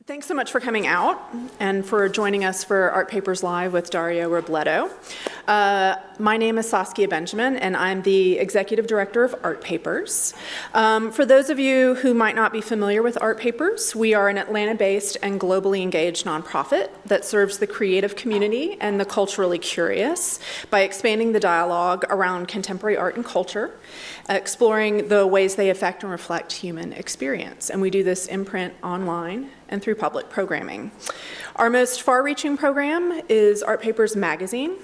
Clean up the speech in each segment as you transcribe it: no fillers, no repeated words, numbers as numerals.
Thanks so much for coming out and for joining us for Art Papers Live with Dario Robleto. My name is Saskia Benjamin, and I'm the Executive Director of Art Papers. For those of you who might not be familiar with Art Papers, we are an Atlanta-based and globally engaged nonprofit that serves the creative community and the culturally curious by expanding the dialogue around contemporary art and culture, exploring the ways they affect and reflect human experience. And we do this in print, online, and through public programming. Our most far-reaching program is Art Papers Magazine,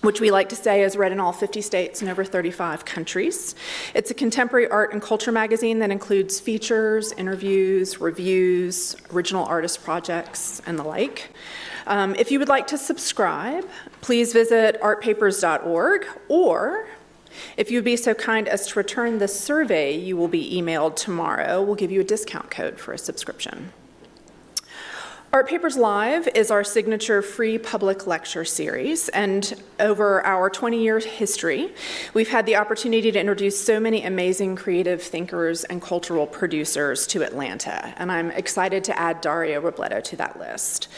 which we like to say is read in all 50 states and over 35 countries. It's a contemporary art and culture magazine that includes features, interviews, reviews, original artist projects, and the like. If you would like to subscribe, please visit artpapers.org, or if you'd be so kind as to return the survey you will be emailed tomorrow, we'll give you a discount code for a subscription. Art Papers Live is our signature free public lecture series, and over our 20-year history, we've had the opportunity to introduce so many amazing creative thinkers and cultural producers to Atlanta, and I'm excited to add Dario Robleto to that list.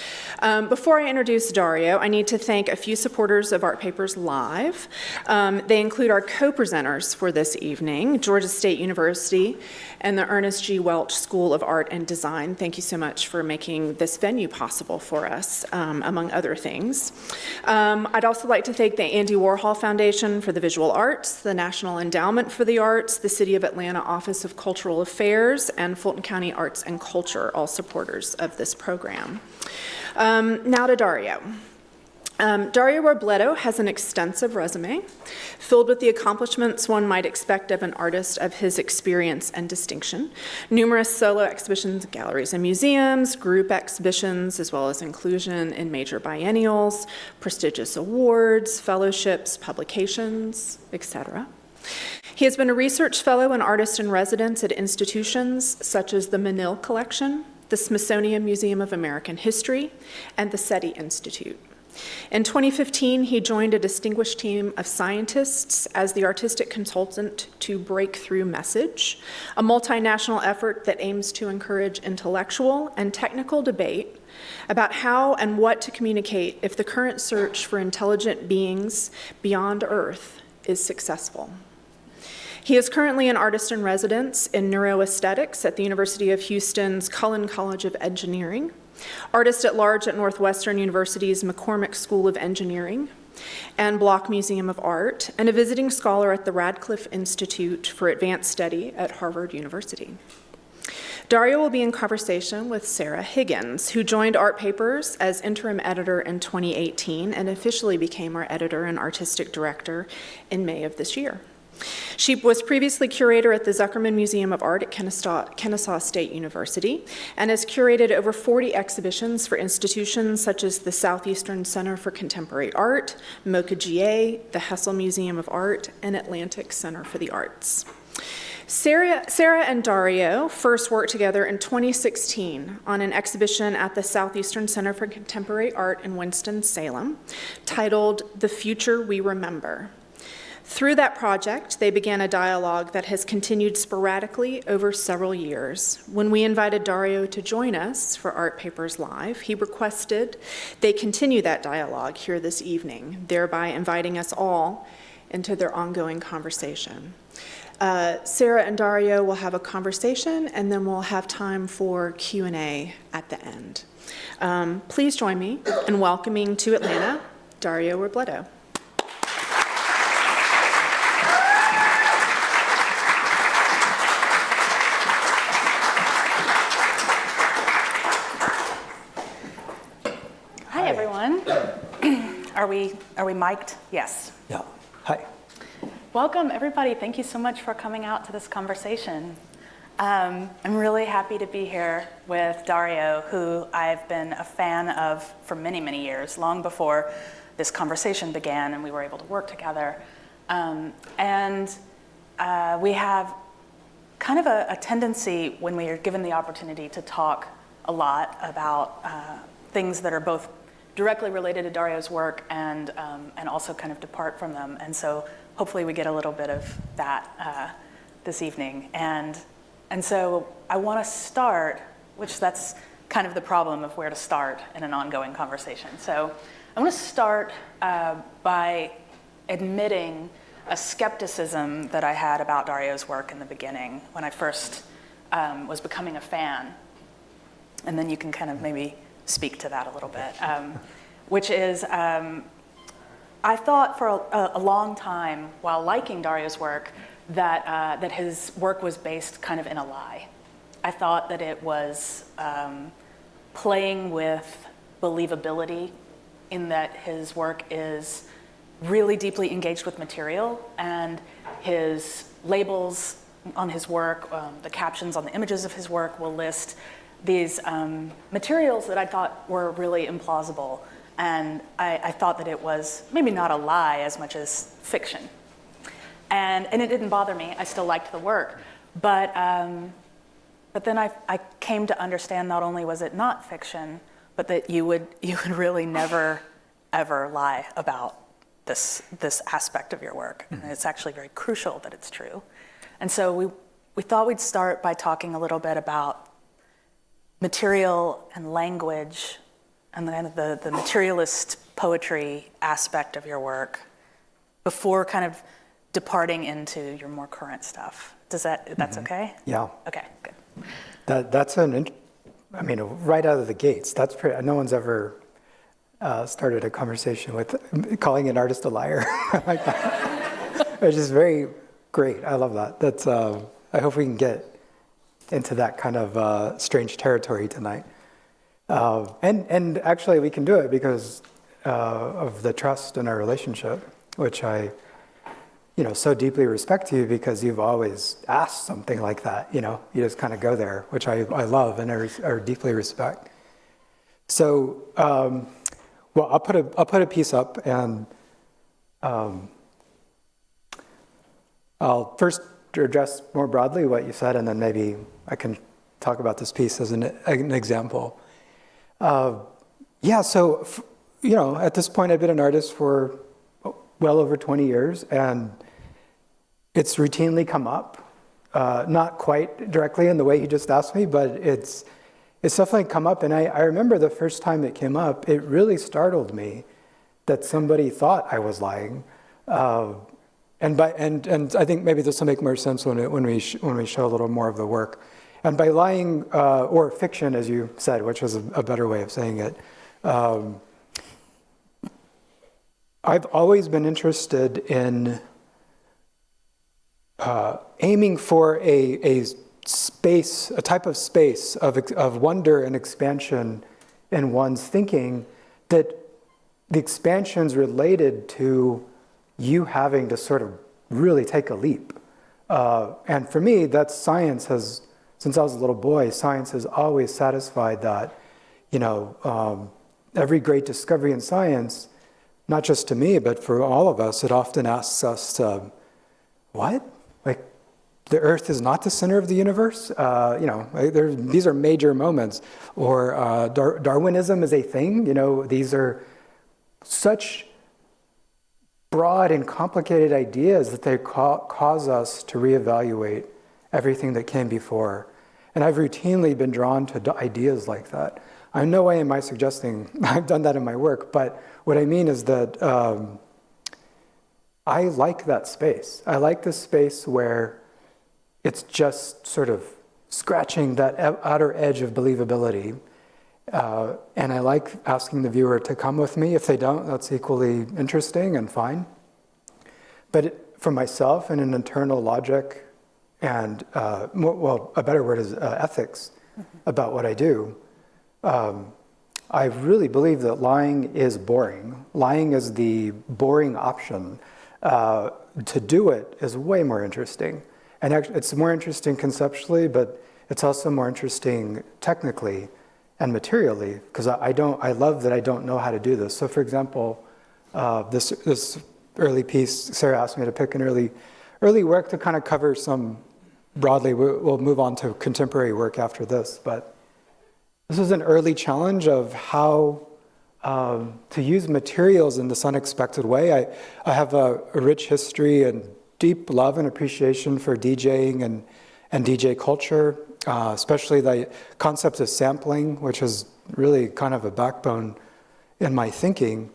Before I introduce Dario, I need to thank a few supporters of Art Papers Live. They include our co-presenters for this evening, Georgia State University and the Ernest G. Welch School of Art and Design. Thank you so much for making this venue possible for us, among other things. I'd also like to thank the Andy Warhol Foundation for the Visual Arts, the National Endowment for the Arts, the City of Atlanta Office of Cultural Affairs, and Fulton County Arts and Culture, all supporters of this program. Now to Dario. Dario Robleto has an extensive resume filled with the accomplishments one might expect of an artist of his experience and distinction. Numerous solo exhibitions, galleries and museums, group exhibitions, as well as inclusion in major biennials, prestigious awards, fellowships, publications, etc. He has been a research fellow and artist in residence at institutions such as the Menil Collection, the Smithsonian Museum of American History, and the SETI Institute. In 2015, he joined a distinguished team of scientists as the artistic consultant to Breakthrough Message, a multinational effort that aims to encourage intellectual and technical debate about how and what to communicate if the current search for intelligent beings beyond Earth is successful. He is currently an artist in residence in neuroaesthetics at the University of Houston's Cullen College of Engineering, artist at large at Northwestern University's McCormick School of Engineering and Block Museum of Art, and a visiting scholar at the Radcliffe Institute for Advanced Study at Harvard University. Dario will be in conversation with Sarah Higgins, who joined Art Papers as interim editor in 2018 and officially became our editor and artistic director in May of this year. She was previously curator at the Zuckerman Museum of Art at Kennesaw State University and has curated over 40 exhibitions for institutions such as the Southeastern Center for Contemporary Art, MoCA GA, the Hessel Museum of Art, and Atlantic Center for the Arts. Sarah and Dario first worked together in 2016 on an exhibition at the Southeastern Center for Contemporary Art in Winston-Salem titled The Future We Remember. Through that project, they began a dialogue that has continued sporadically over several years. When we invited Dario to join us for Art Papers Live, he requested they continue that dialogue here this evening, thereby inviting us all into their ongoing conversation. Sarah and Dario will have a conversation, and then we'll have time for Q&A at the end. Please join me in welcoming to Atlanta, Dario Robleto. Are we mic'd? Yes. Yeah. Hi. Welcome, everybody. Thank you so much for coming out to this conversation. I'm really happy to be here with Dario, who I've been a fan of for many, many years, long before this conversation began and we were able to work together. We have kind of a tendency when we are given the opportunity to talk a lot about things that are both directly related to Dario's work and also kind of depart from them. And so hopefully we get a little bit of that this evening. And so I want to start, which that's kind of the problem of where to start in an ongoing conversation. So I want to start by admitting a skepticism that I had about Dario's work in the beginning when I first was becoming a fan. And then you can kind of maybe speak to that a little bit, which is I thought for a long time while liking Dario's work that his work was based kind of in a lie. I thought that it was playing with believability in that his work is really deeply engaged with material, and his labels on his work, the captions on the images of his work will list these materials that I thought were really implausible. And I thought that it was maybe not a lie as much as fiction. And it didn't bother me. I still liked the work. But then I came to understand not only was it not fiction, but that you would really never, ever lie about this aspect of your work. And it's actually very crucial that it's true. And so we thought we'd start by talking a little bit about material and language and the materialist poetry aspect of your work before kind of departing into your more current stuff. That's okay? Yeah. Okay, good. That's right out of the gates. That's pretty. No one's ever started a conversation with calling an artist a liar like that, which is very great. I love that. That's. I hope we can get into that kind of strange territory tonight. And actually we can do it because of the trust in our relationship, which I, so deeply respect you because you've always asked something like that, you just kind of go there, which I love and I deeply respect. So, well, I'll put a piece up and I'll first address more broadly what you said, and then maybe I can talk about this piece as an example. So, at this point, I've been an artist for well over 20 years, and it's routinely come up. Not quite directly in the way you just asked me, but it's definitely come up. And I remember the first time it came up, it really startled me that somebody thought I was lying. And I think maybe this will make more sense when we show a little more of the work. And by lying, or fiction, as you said, which is a better way of saying it, I've always been interested in aiming for a space, a type of space of wonder and expansion in one's thinking, that the expansion's related to you having to sort of really take a leap. And for me, that's science has, since I was a little boy, science has always satisfied that, every great discovery in science, not just to me, but for all of us, it often asks us to, what? Like, the Earth is not the center of the universe? These are major moments. Or Darwinism is a thing. These are such broad and complicated ideas that they cause us to reevaluate everything that came before. And I've routinely been drawn to ideas like that. In no way am I suggesting I've done that in my work, but what I mean is that I like that space. I like the space where it's just sort of scratching that outer edge of believability. And I like asking the viewer to come with me. If they don't, that's equally interesting and fine. But for myself, and an internal logic and, a better word is ethics about what I do, I really believe that lying is boring. Lying is the boring option. To do it is way more interesting. And actually, it's more interesting conceptually, but it's also more interesting technically and materially, because I love that I don't know how to do this. So for example, this early piece, Sarah asked me to pick an early work to kind of cover some broadly. We'll move on to contemporary work after this, but this is an early challenge of how to use materials in this unexpected way. I have a rich history and deep love and appreciation for DJing and DJ culture. especially the concept of sampling, which is really kind of a backbone in my thinking.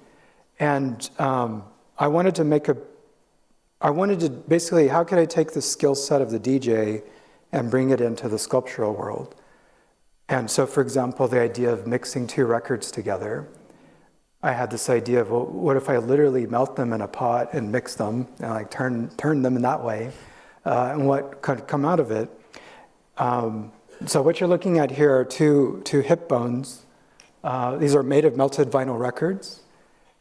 And I wanted to basically, how could I take the skill set of the DJ and bring it into the sculptural world? And so, for example, the idea of mixing two records together, I had this idea of, well, what if I literally melt them in a pot and mix them and like turn them in that way, and what could come out of it? So what you're looking at here are two hip bones. These are made of melted vinyl records.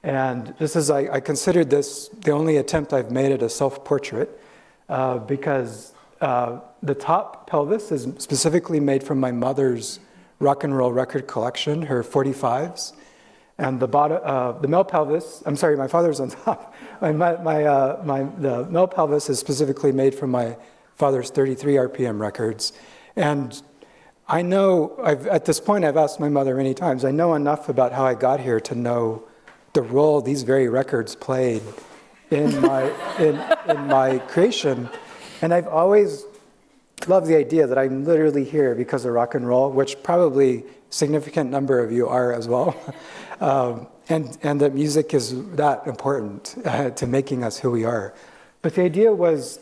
And this is, I considered this the only attempt I've made at a self-portrait, because the top pelvis is specifically made from my mother's rock and roll record collection, her 45s. And the male pelvis, I'm sorry, my father's on top. The male pelvis is specifically made from my father's 33 RPM records. And I know, at this point I've asked my mother many times, I know enough about how I got here to know the role these very records played in my creation. And I've always loved the idea that I'm literally here because of rock and roll, which probably a significant number of you are as well. And that music is that important to making us who we are. But the idea was,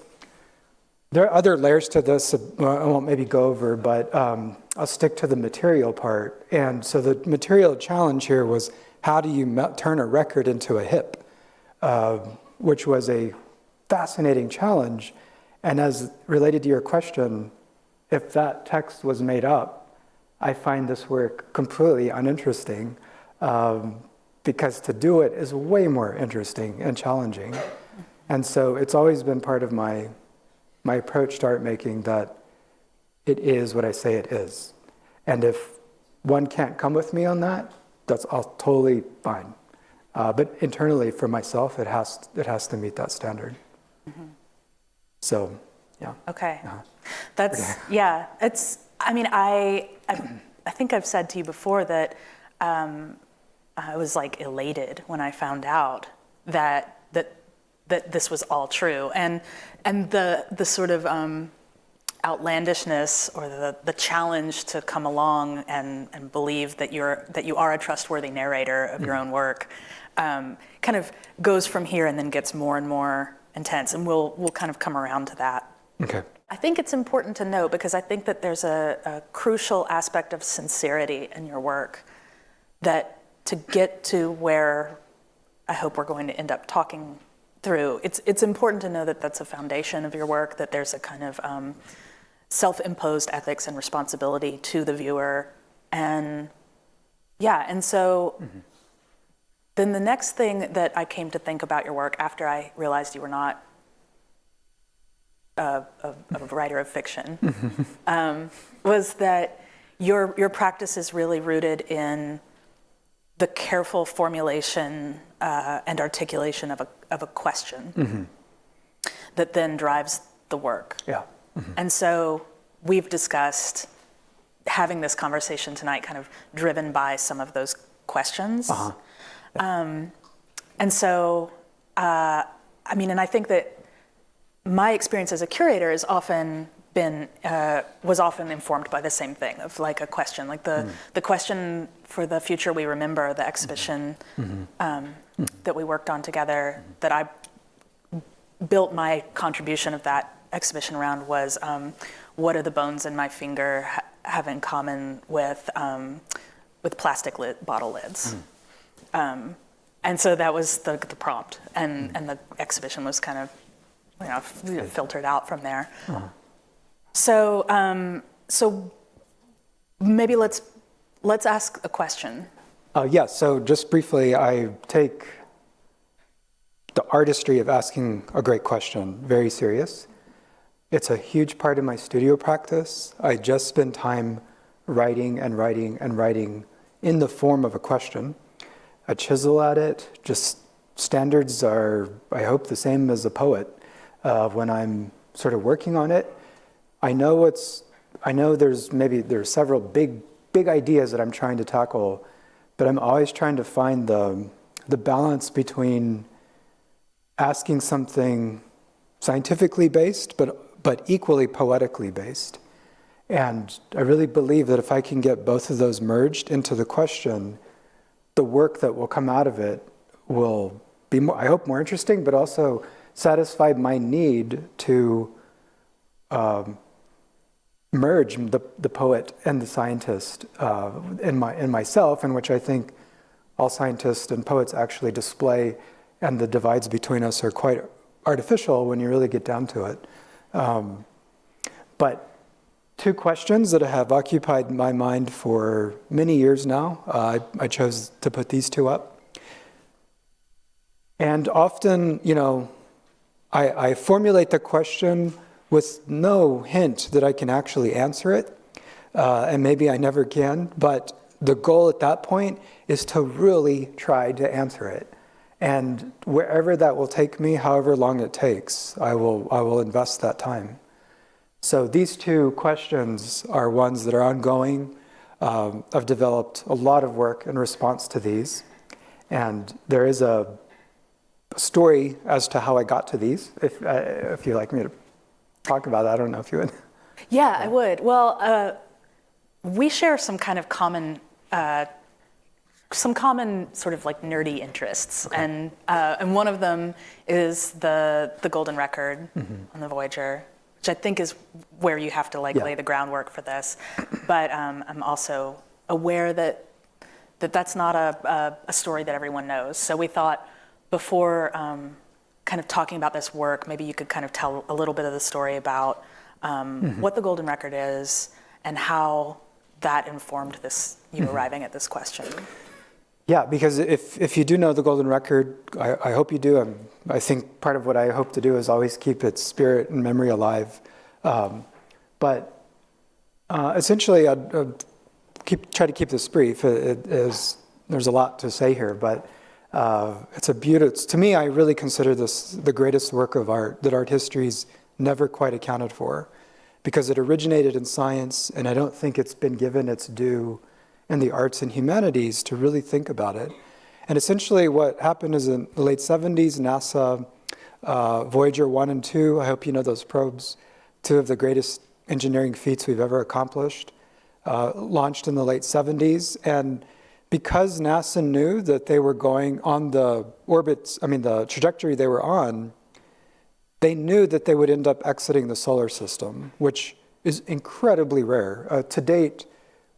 there are other layers to this I won't maybe go over, but I'll stick to the material part. And so the material challenge here was, how do you turn a record into a hip? Which was a fascinating challenge. And as related to your question, if that text was made up, I find this work completely uninteresting, because to do it is way more interesting and challenging. And so it's always been part of my approach to art making, that it is what I say it is. And if one can't come with me on that, that's all totally fine. But internally, for myself, it has to meet that standard. Mm-hmm. So, yeah. Okay. That's, yeah, it's, I mean, I think I've said to you before that I was like elated when I found out that this was all true. And the sort of outlandishness or the challenge to come along and believe that you are a trustworthy narrator of your own work kind of goes from here and then gets more and more intense, and we'll kind of come around to that. Okay. I think it's important to note, because I think that there's a crucial aspect of sincerity in your work, that to get to where I hope we're going to end up talking through, it's important to know that that's a foundation of your work, that there's a kind of self-imposed ethics and responsibility to the viewer. And yeah, and so then the next thing that I came to think about your work after I realized you were not a writer of fiction was that your practice is really rooted in the careful formulation and articulation of a question that then drives the work. Yeah. And so we've discussed having this conversation tonight kind of driven by some of those questions. And so, I mean, and I think that my experience as a curator has often been, was often informed by the same thing, of like a question, like the question for the Future We Remember, the exhibition that we worked on together, that I built my contribution of that exhibition around was, what do the bones in my finger have in common with plastic bottle lids? And so that was the prompt, and the exhibition was kind of, filtered out from there. So maybe let's ask a question. Yeah, so just briefly, I take the artistry of asking a great question very serious. It's a huge part of my studio practice. I just spend time writing and writing and writing in the form of a question. I chisel at it. Just standards are, I hope, the same as a poet when I'm sort of working on it. I know there's several big ideas that I'm trying to tackle, but I'm always trying to find the balance between asking something scientifically based, but equally poetically based. And I really believe that if I can get both of those merged into the question, the work that will come out of it will be more, I hope, more interesting, but also satisfy my need to merge the poet and the scientist in myself, in which I think all scientists and poets actually display, and the divides between us are quite artificial when you really get down to it. But two questions that have occupied my mind for many years now. I chose to put these two up. And often, I formulate the question with no hint that I can actually answer it. And maybe I never can, but the goal at that point is to really try to answer it. And wherever that will take me, however long it takes, I will invest that time. So these two questions are ones that are ongoing. I've developed a lot of work in response to these. And there is a story as to how I got to these, if you'd like me to talk about that. I don't know if you would. Yeah, I would. Well, we share some kind of common sort of like nerdy interests, okay. And one of them is the golden record on the Voyager, which I think is where you have to lay the groundwork for this. But I'm also aware that that's not a story that everyone knows. So we thought before kind of talking about this work, maybe you could kind of tell a little bit of the story about what the golden record is and how that informed this, arriving at this question. Yeah, because if you do know the golden record, I hope you do. I think part of what I hope to do is always keep its spirit and memory alive. But essentially, I'd try to keep this brief. There's a lot to say here, but to me, I really consider this the greatest work of art that art history's never quite accounted for, because it originated in science, and I don't think it's been given its due in the arts and humanities to really think about it. And essentially what happened is in the late 70s, NASA, Voyager 1 and 2, I hope you know those probes, two of the greatest engineering feats we've ever accomplished, launched in the late 70s. And because NASA knew that they were going on the trajectory they were on, they knew that they would end up exiting the solar system, which is incredibly rare. To date,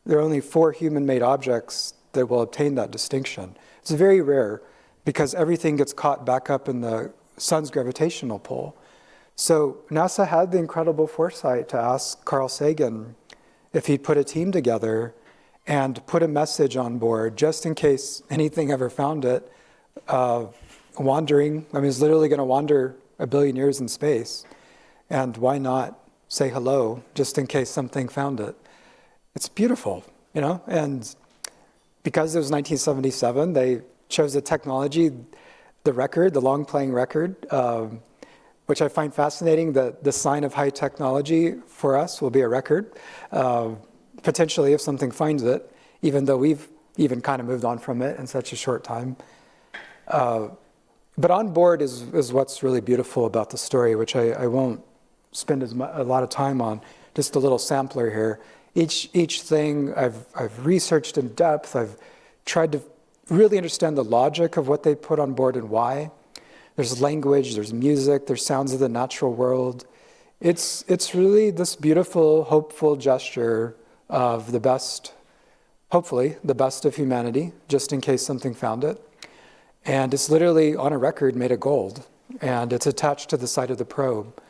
there are only 4 human-made objects that will obtain that distinction. It's very rare because everything gets caught back up in the sun's gravitational pull. So NASA had the incredible foresight to ask Carl Sagan if he'd put a team together and put a message on board just in case anything ever found it, wandering. It's literally going to wander 1 billion years in space. And why not say hello just in case something found it? It's beautiful, and because it was 1977, they chose the technology, the record, the long-playing record, which I find fascinating. The sign of high technology for us will be a record, potentially if something finds it, even though we've even kind of moved on from it in such a short time. But on board is what's really beautiful about the story, which I won't spend a lot of time on, just a little sampler here. Each thing I've researched in depth. I've tried to really understand the logic of what they put on board and why. There's language, there's music, there's sounds of the natural world. It's really this beautiful, hopeful gesture of the best, hopefully, the best of humanity, just in case something found it. And it's literally on a record made of gold, and it's attached to the side of the probe.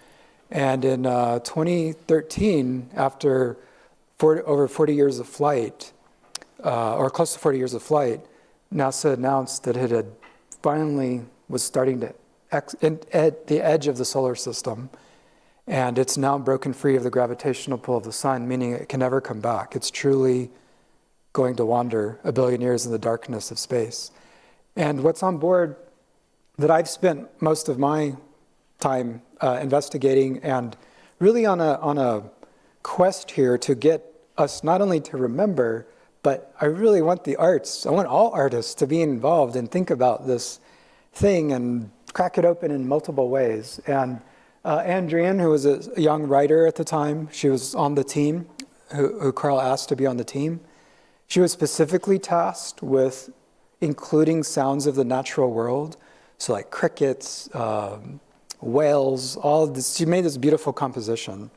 And in 2013, after over 40 years of flight, or close to 40 years of flight, NASA announced that it had finally was starting to at the edge of the solar system, and it's now broken free of the gravitational pull of the sun, meaning it can never come back. It's truly going to wander 1 billion years in the darkness of space. And what's on board that I've spent most of my time investigating, and really on a quest here to get us not only to remember, but I really want I want all artists to be involved and think about this thing and crack it open in multiple ways. And Andrian, who was a young writer at the time, she was on the team, who Carl asked to be on the team, she was specifically tasked with including sounds of the natural world, so like crickets, whales, all of this. She made this beautiful composition.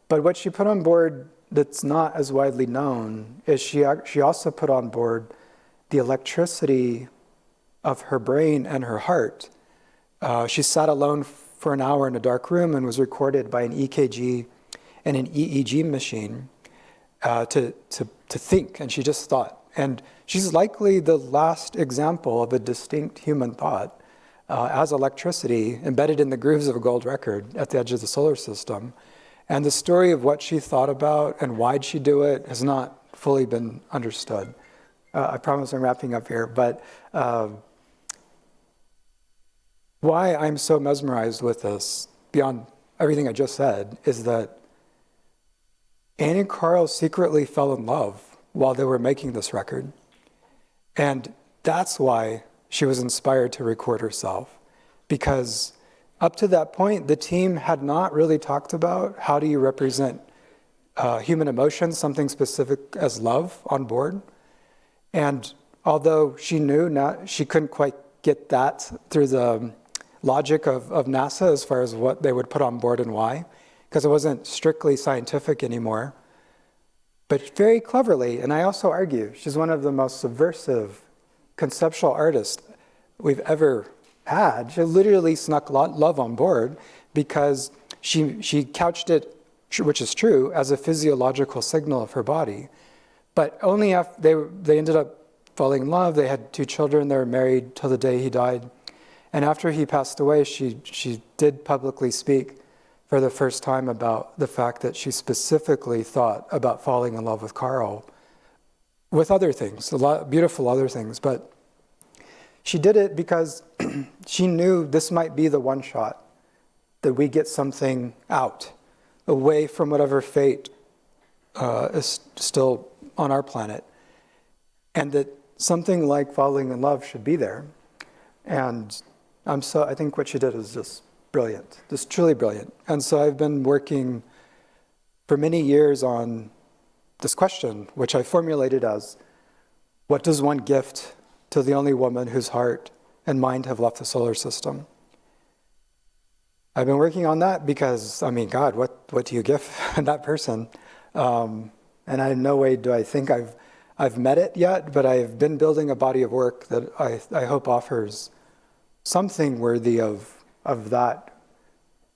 But what she put on board that's not as widely known is she also put on board the electricity of her brain and her heart. She sat alone for an hour in a dark room and was recorded by an EKG and an EEG machine to think, and she just thought. And she's likely the last example of a distinct human thought as electricity embedded in the grooves of a gold record at the edge of the solar system. And the story of what she thought about and why'd she do it has not fully been understood. I promise I'm wrapping up here, but why I'm so mesmerized with this, beyond everything I just said, is that Anne and Carl secretly fell in love while they were making this record. And that's why she was inspired to record herself, because up to that point, the team had not really talked about how do you represent human emotions, something specific as love on board. And although she knew she couldn't quite get that through the logic of NASA as far as what they would put on board and why, because it wasn't strictly scientific anymore. But very cleverly, and I also argue, she's one of the most subversive conceptual artists we've ever had. She literally snuck love on board because she couched it, which is true, as a physiological signal of her body. But only after they ended up falling in love. They had 2 children. They were married till the day he died. And after he passed away, she did publicly speak for the first time about the fact that she specifically thought about falling in love with Carl, with other things, a lot beautiful other things. But she did it because she knew this might be the one shot that we get something out, away from whatever fate is still on our planet, and that something like falling in love should be there. And I think what she did is just brilliant, just truly brilliant. And so I've been working for many years on this question, which I formulated as, what does one gift to the only woman whose heart and mind have left the solar system? I've been working on that because, I mean, God, what do you give that person? And in no way do I think I've met it yet, but I've been building a body of work that I hope offers something worthy of that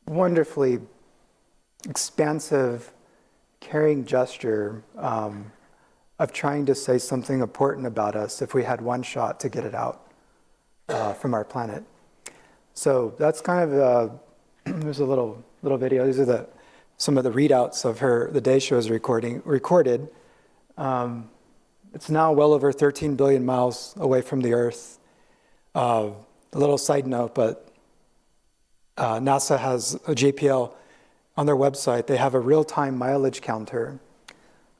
wonderfully expansive, caring gesture of trying to say something important about us if we had one shot to get it out from our planet. So that's kind of, there's a little video. These are some of the readouts of the day she was recorded. It's now well over 13 billion miles away from the Earth. A little side note, but NASA has a JPL on their website. They have a real-time mileage counter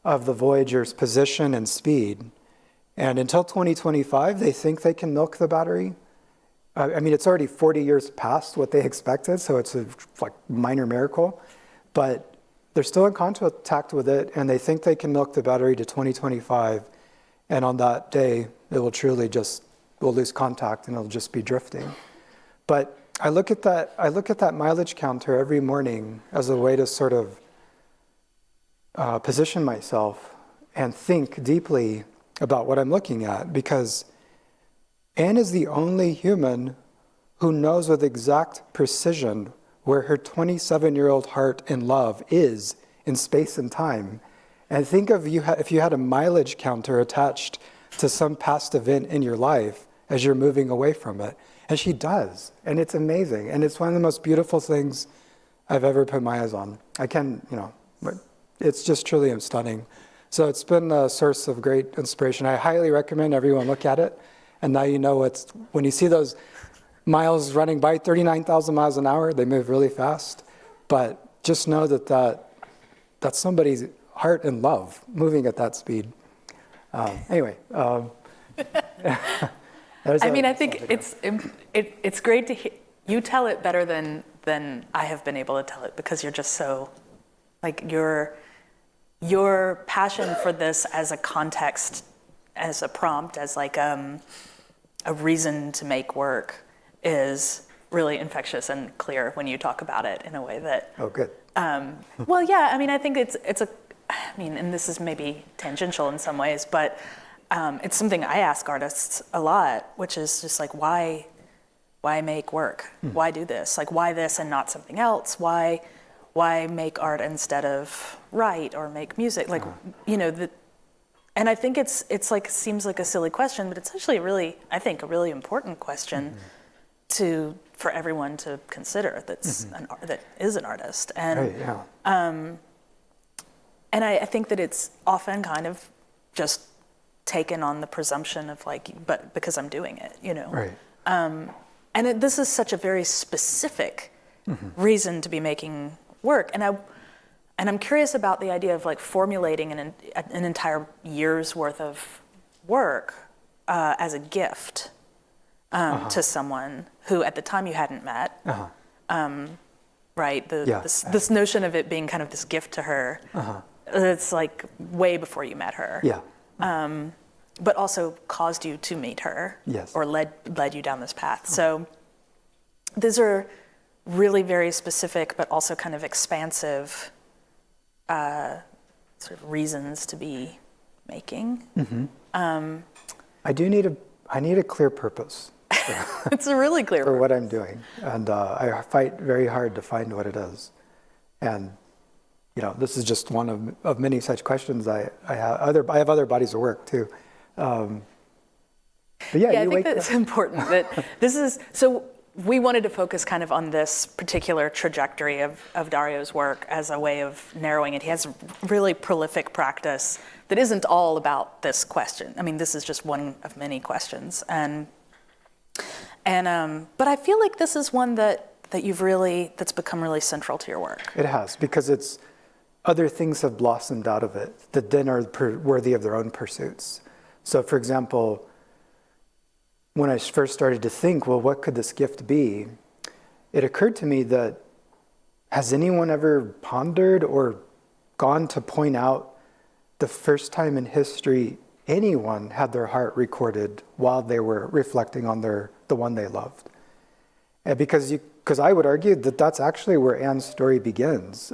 of the Voyager's position and speed. And until 2025, they think they can milk the battery. I mean, it's already 40 years past what they expected, so it's a minor miracle. But they're still in contact with it, and they think they can milk the battery to 2025. And on that day, it will truly we'll lose contact and it'll just be drifting. But I look at that mileage counter every morning as a way to sort of position myself and think deeply about what I'm looking at, because Anne is the only human who knows with exact precision where her 27-year-old heart in love is in space and time. And think of if you had a mileage counter attached to some past event in your life as you're moving away from it. And she does. And it's amazing. And it's one of the most beautiful things I've ever put my eyes on. It's just truly stunning. So it's been a source of great inspiration. I highly recommend everyone look at it. And now you know when you see those miles running by, 39,000 miles an hour, they move really fast. But just know that's somebody's heart and love moving at that speed. Anyway. I think it's great to hear you tell it better than I have been able to tell it, because you're just so, your passion for this as a context, as a prompt, as like a reason to make work is really infectious and clear when you talk about it in a way that. Oh, good. Well, yeah, I mean, I think and this is maybe tangential in some ways, but it's something I ask artists a lot, which is just like, why make work? Why do this? Like, why this and not something else? Why make art instead of write or make music? Like, and I think it's like, seems like a silly question, but it's actually I think a really important question for everyone to consider that is an artist. And, right, yeah. And I think that it's often kind of just taken on the presumption of like, but because I'm doing it, Right. And this is such a very specific reason to be making work. And I'm curious about the idea of like formulating an entire year's worth of work as a gift to someone who at the time you hadn't met. Right? This notion of it being kind of this gift to her, it's like way before you met her. Yeah. But also caused you to meet her. Yes. Or led you down this path. So these are really very specific, but also kind of expansive sort of reasons to be making. I need a clear purpose. It's a really clear for what I'm doing, and I fight very hard to find what it is. And this is just one of many such questions. I have other bodies of work too. But I think that it's important that this is so. We wanted to focus kind of on this particular trajectory of Dario's work as a way of narrowing it. He has a really prolific practice that isn't all about this question. I mean, this is just one of many questions, but I feel like this is one that's become really central to your work. It has, because other things have blossomed out of it that then are worthy of their own pursuits. So, for example, when I first started to think, well, what could this gift be? It occurred to me that, has anyone ever pondered or gone to point out the first time in history anyone had their heart recorded while they were reflecting on the one they loved? And because I would argue that that's actually where Anne's story begins.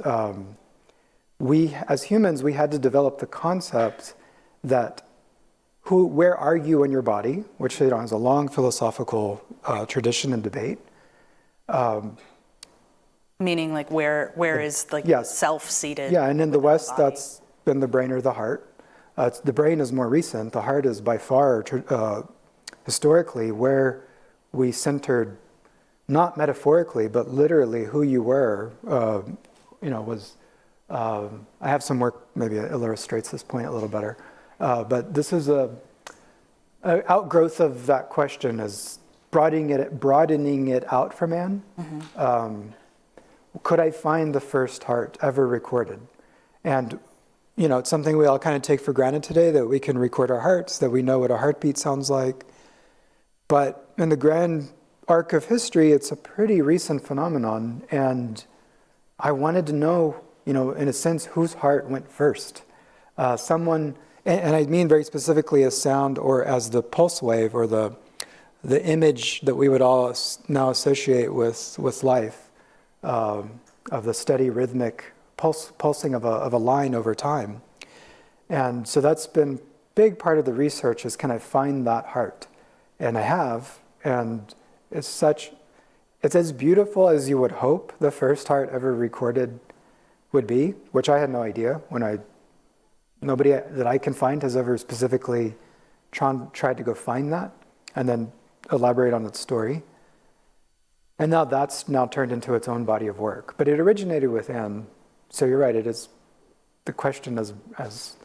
We, as humans, we had to develop the concept that where are you in your body, which has a long philosophical tradition and debate. Meaning, like, where is like self-seated? Yeah, and in the West, that's been the brain or the heart. The brain is more recent. The heart is by far historically where we centered, not metaphorically, but literally who you were. Was I have some work maybe illustrates this point a little better. But this is a outgrowth of that question, is broadening it out from Anne. Could I find the first heart ever recorded? And it's something we all kind of take for granted today, that we can record our hearts, that we know what a heartbeat sounds like. But in the grand arc of history, it's a pretty recent phenomenon, and I wanted to know, in a sense, whose heart went first. Someone. And I mean very specifically as sound, or as the pulse wave, or the image that we would all now associate with life, of the steady rhythmic pulsing of a line over time. And so that's been a big part of the research, is can I find that heart? And I have, and it's as beautiful as you would hope the first heart ever recorded would be, which I had no idea nobody that I can find has ever specifically tried to go find that and then elaborate on its story. And now that's turned into its own body of work. But it originated with Anne. So you're right, the question has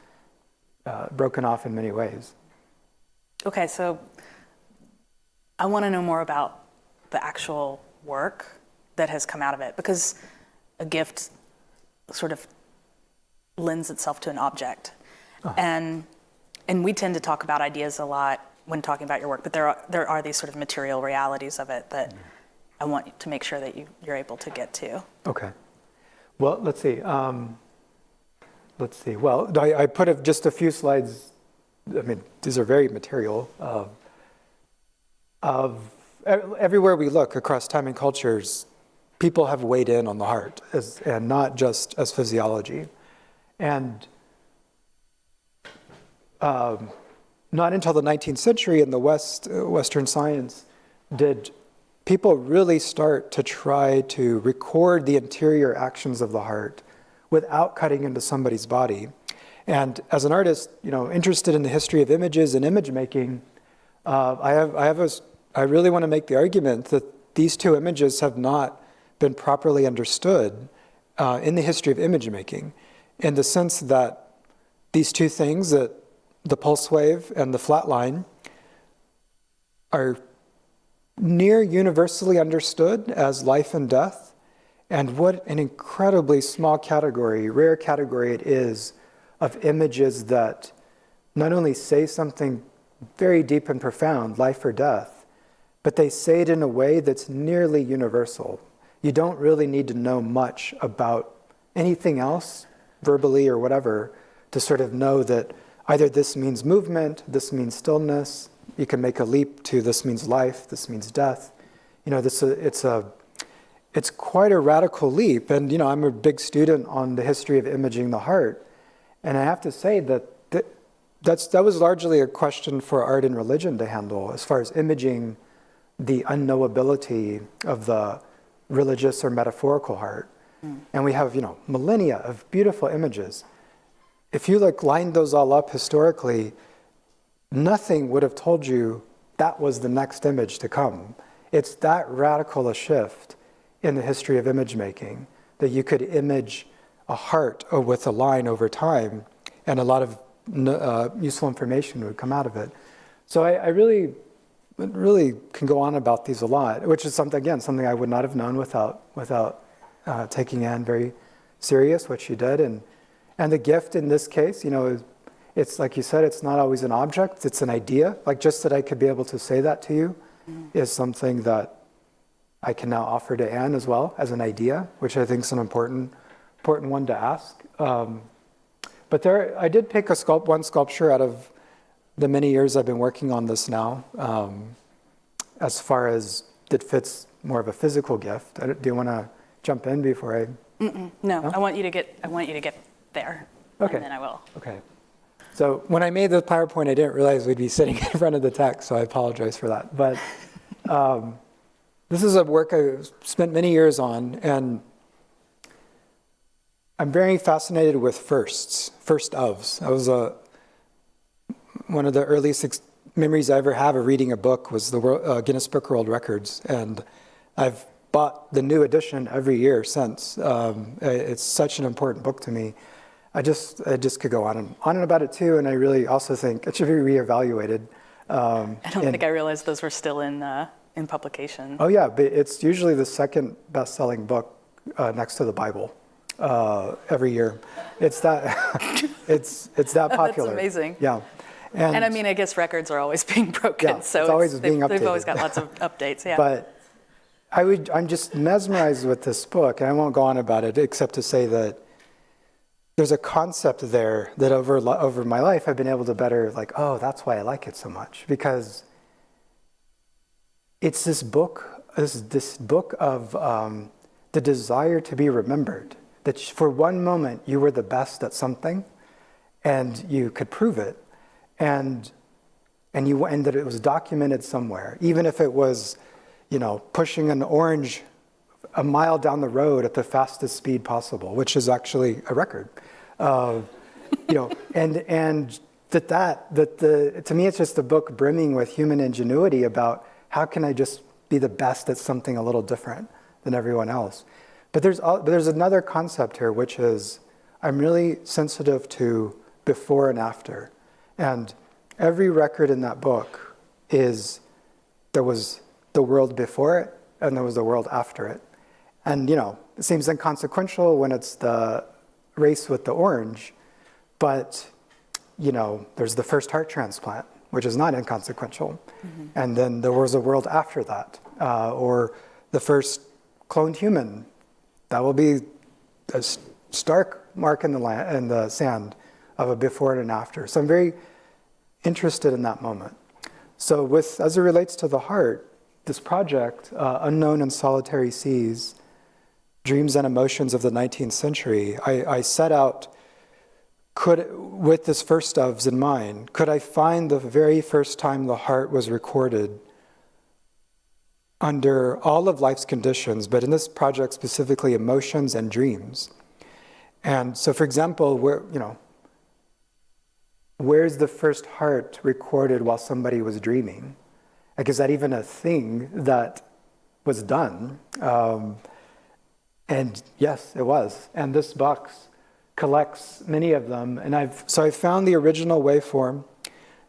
broken off in many ways. Okay, so I want to know more about the actual work that has come out of it, because a gift sort of lends itself to an object. And we tend to talk about ideas a lot when talking about your work, but there are these sort of material realities of it that I want to make sure that you're able to get to. Okay. Well, let's see. let's see. Well, I put just a few slides. I mean, these are very material of everywhere we look across time and cultures, people have weighed in on the heart and not just as physiology. And not until the 19th century in the Western science did people really start to try to record the interior actions of the heart without cutting into somebody's body. And as an artist, interested in the history of images and image making, I really want to make the argument that these two images have not been properly understood in the history of image making, in the sense that these two things, that the pulse wave and the flat line, are near universally understood as life and death, and what an incredibly small category, rare category it is of images that not only say something very deep and profound, life or death, but they say it in a way that's nearly universal. You don't really need to know much about anything else, verbally or whatever, to sort of know that either this means movement, this means stillness. You can make a leap to this means life, this means death. It's quite a radical leap. And I'm a big student on the history of imaging the heart, and I have to say that that was largely a question for art and religion to handle, as far as imaging the unknowability of the religious or metaphorical heart. And we have, millennia of beautiful images. If you lined those all up historically, nothing would have told you that was the next image to come. It's that radical a shift in the history of image making, that you could image a heart with a line over time, and a lot of useful information would come out of it. So I really can go on about these a lot, which is something I would not have known without taking Anne very serious, what she did. And the gift in this case, it's like you said, it's not always an object, it's an idea. Like, just that I could be able to say that to you is something that I can now offer to Anne as well as an idea, which I think is an important one to ask. But I did pick one sculpture out of the many years I've been working on this now, as far as it fits more of a physical gift. Do you want to jump in before I? No, I want you to get there. Okay. And then I will. Okay. So when I made the PowerPoint, I didn't realize we'd be sitting in front of the text, so I apologize for that. But this is a work I spent many years on, and I'm very fascinated with first ofs. That was one of the earliest memories I ever have of reading a book was the Guinness Book of World Records, and I've bought the new edition every year since. It's such an important book to me. I just could go on and about it too, and I really also think it should be reevaluated. I don't think I realized those were still in publication. Oh yeah, but it's usually the second best-selling book next to the Bible every year. It's that it's that popular. That's amazing. Yeah. And I mean, I guess records are always being broken, yeah, so it's always being updated. They've always got lots of updates. Yeah. But I'm just mesmerized with this book, and I won't go on about it except to say that there's a concept there that over my life I've been able to better, that's why I like it so much, because it's this book of the desire to be remembered, that for one moment you were the best at something, and you could prove it, and that it was documented somewhere, even if it was, pushing an orange a mile down the road at the fastest speed possible, which is actually a record. And to me, it's just a book brimming with human ingenuity about how can I just be the best at something a little different than everyone else. But there's another concept here, which is I'm really sensitive to before and after. And every record in that book there was the world before it, and there was the world after it. And, it seems inconsequential when it's the race with the orange, but, there's the first heart transplant, which is not inconsequential. Mm-hmm. And then there was a world after that, or the first cloned human. That will be a stark mark in the sand of a before and an after. So I'm very interested in that moment. So as it relates to the heart, this project, Unknown and Solitary Seas, Dreams and Emotions of the 19th Century, I set out, with this first ofs in mind, could I find the very first time the heart was recorded under all of life's conditions, but in this project specifically emotions and dreams. And so, for example, where's the first heart recorded while somebody was dreaming? Like, is that even a thing that was done? And yes, it was. And this box collects many of them. And I found the original waveform,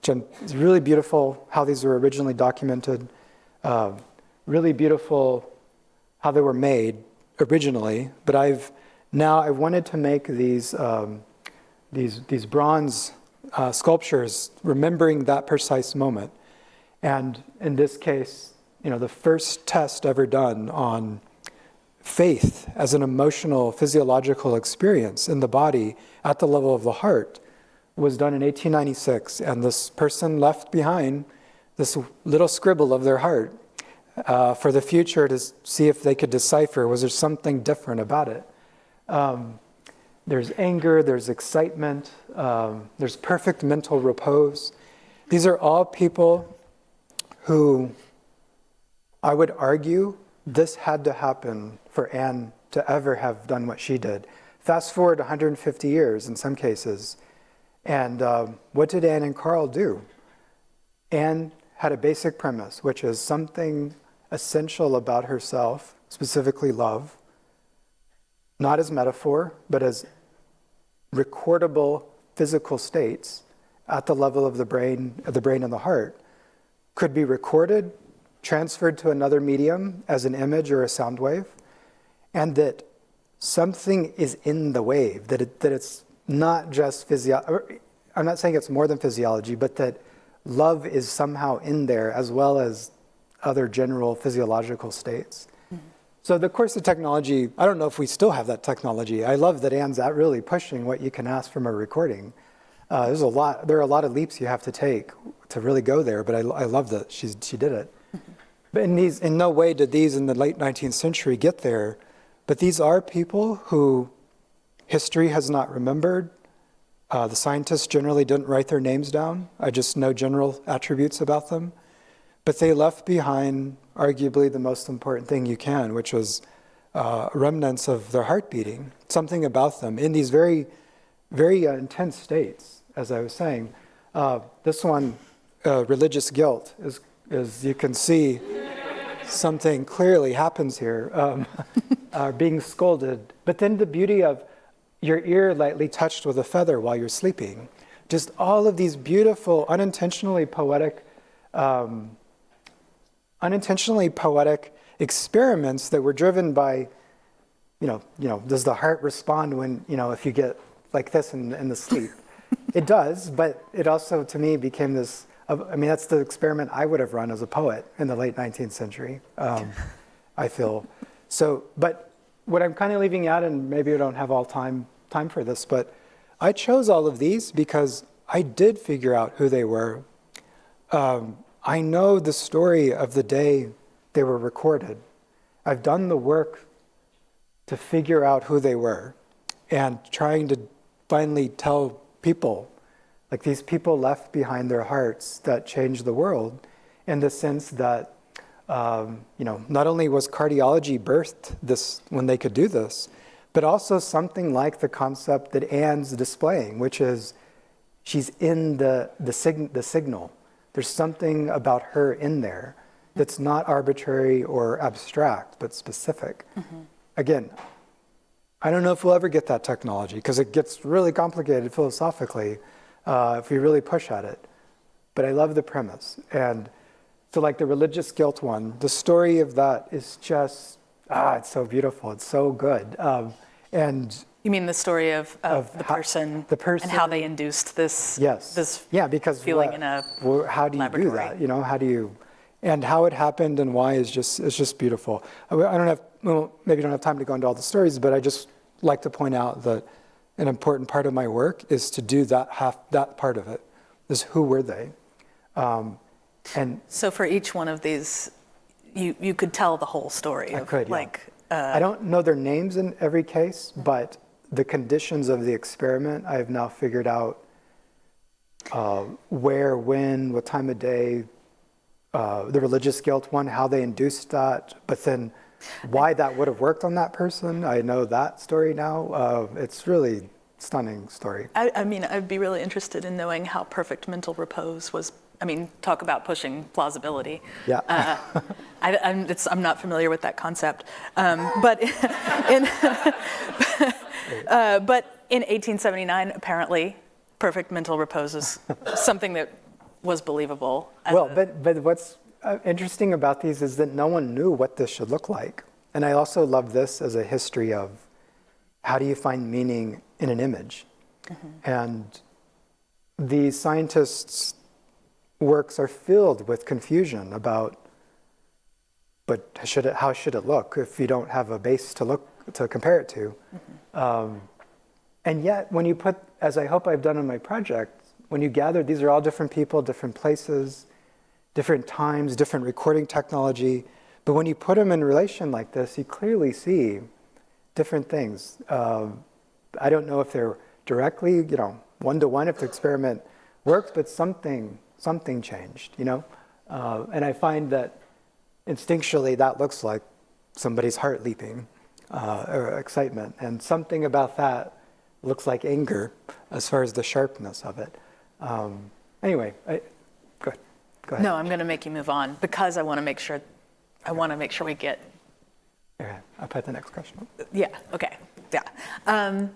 which is really beautiful how these were originally documented. Really beautiful how they were made originally. But I wanted to make these bronze sculptures remembering that precise moment. And in this case, the first test ever done on faith as an emotional, physiological experience in the body at the level of the heart was done in 1896. And this person left behind this little scribble of their heart for the future to see if they could decipher, was there something different about it? There's anger, there's excitement, there's perfect mental repose. These are all people who, I would argue, this had to happen for Anne to ever have done what she did. Fast forward 150 years in some cases, and what did Anne and Carl do? Anne had a basic premise, which is something essential about herself, specifically love, not as metaphor, but as recordable physical states at the level of the brain and the heart, could be recorded, transferred to another medium as an image or a sound wave, and that something is in the wave, that it's not just physiology. I'm not saying it's more than physiology, but that love is somehow in there as well as other general physiological states. Mm-hmm. So of course the technology, I don't know if we still have that technology. I love that Anne's out really pushing what you can ask from a recording. There are a lot of leaps you have to take to really go there, but I love that she did it. Mm-hmm. But in no way did these in the late 19th century get there, but these are people who history has not remembered. The scientists generally didn't write their names down. I just know general attributes about them. But they left behind arguably the most important thing you can, which was remnants of their heart beating, something about them in these very, very intense states, as I was saying. This one, religious guilt, is you can see something clearly happens here, being scolded. But then the beauty of your ear lightly touched with a feather while you're sleeping. Just all of these beautiful, unintentionally poetic experiments that were driven by, does the heart respond when, if you get like this in the sleep? It does, but it also, to me, became this, that's the experiment I would have run as a poet in the late 19th century, I feel. So, but what I'm kind of leaving out, and maybe we don't have all time for this, but I chose all of these because I did figure out who they were. I know the story of the day they were recorded. I've done the work to figure out who they were and trying to finally tell people, like these people left behind their hearts that changed the world, in the sense that, not only was cardiology birthed this when they could do this, but also something like the concept that Anne's displaying, which is she's in the signal. There's something about her in there that's not arbitrary or abstract, but specific. Mm-hmm. Again, I don't know if we'll ever get that technology because it gets really complicated philosophically if we really push at it. But I love the premise. And so like the religious guilt one, the story of that is just, it's so beautiful. It's so good. And you mean the story of the person and how they induced this? Yes. This because feeling in a how do you laboratory. Do that? How do you, and how it happened and why is just beautiful. Maybe don't have time to go into all the stories, but I just like to point out that an important part of my work is to do that part of it, is who were they? And So for each one of these, you could tell the whole story. I could, yeah. Like, I don't know their names in every case, but the conditions of the experiment, I've now figured out where, when, what time of day, the religious guilt one, how they induced that, but then why that would have worked on that person. I know that story now. It's really stunning story. I mean, I'd be really interested in knowing how perfect mental repose was. I mean, talk about pushing plausibility. Yeah. I'm not familiar with that concept. But in 1879, apparently, perfect mental repose is something that was believable. Well, but what's interesting about these is that no one knew what this should look like. And I also love this as a history of how do you find meaning in an image? And the scientists' works are filled with confusion about, but how should it look if you don't have a base to compare it to? And yet, when you put, as I hope I've done in my project, when you gather, these are all different people, different places, different times, different recording technology, but when you put them in relation like this, you clearly see different things. I don't know if they're directly, one-to-one if the experiment works, but something changed, And I find that instinctually that looks like somebody's heart leaping, or excitement, and something about that looks like anger as far as the sharpness of it. Anyway, go ahead. No, I'm going to make you move on because I want to make sure we get. Okay, I'll put the next question. Yeah. Okay. Yeah.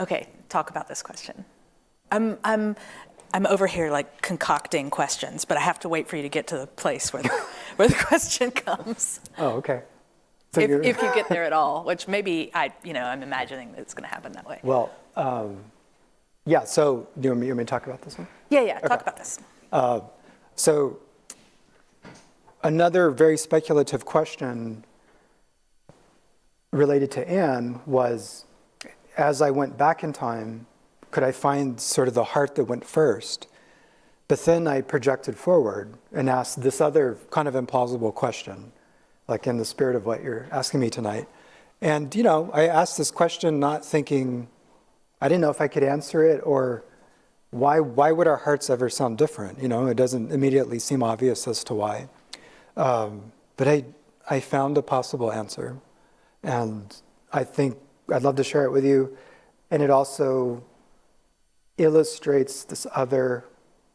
Okay. Talk about this question. I'm over here like concocting questions, but I have to wait for you to get to the place where the question comes. Oh, okay. So if you get there at all, which maybe I'm imagining that it's going to happen that way. Well, yeah. So do you want me to talk about this one? Yeah. Okay. Okay. Talk about this. So another very speculative question related to Anne was, as I went back in time, could I find sort of the heart that went first? But then I projected forward and asked this other kind of implausible question, like in the spirit of what you're asking me tonight. And, I asked this question not thinking, I didn't know if I could answer it, or why would our hearts ever sound different? It doesn't immediately seem obvious as to why. But I found a possible answer. And I think I'd love to share it with you. And it also illustrates this other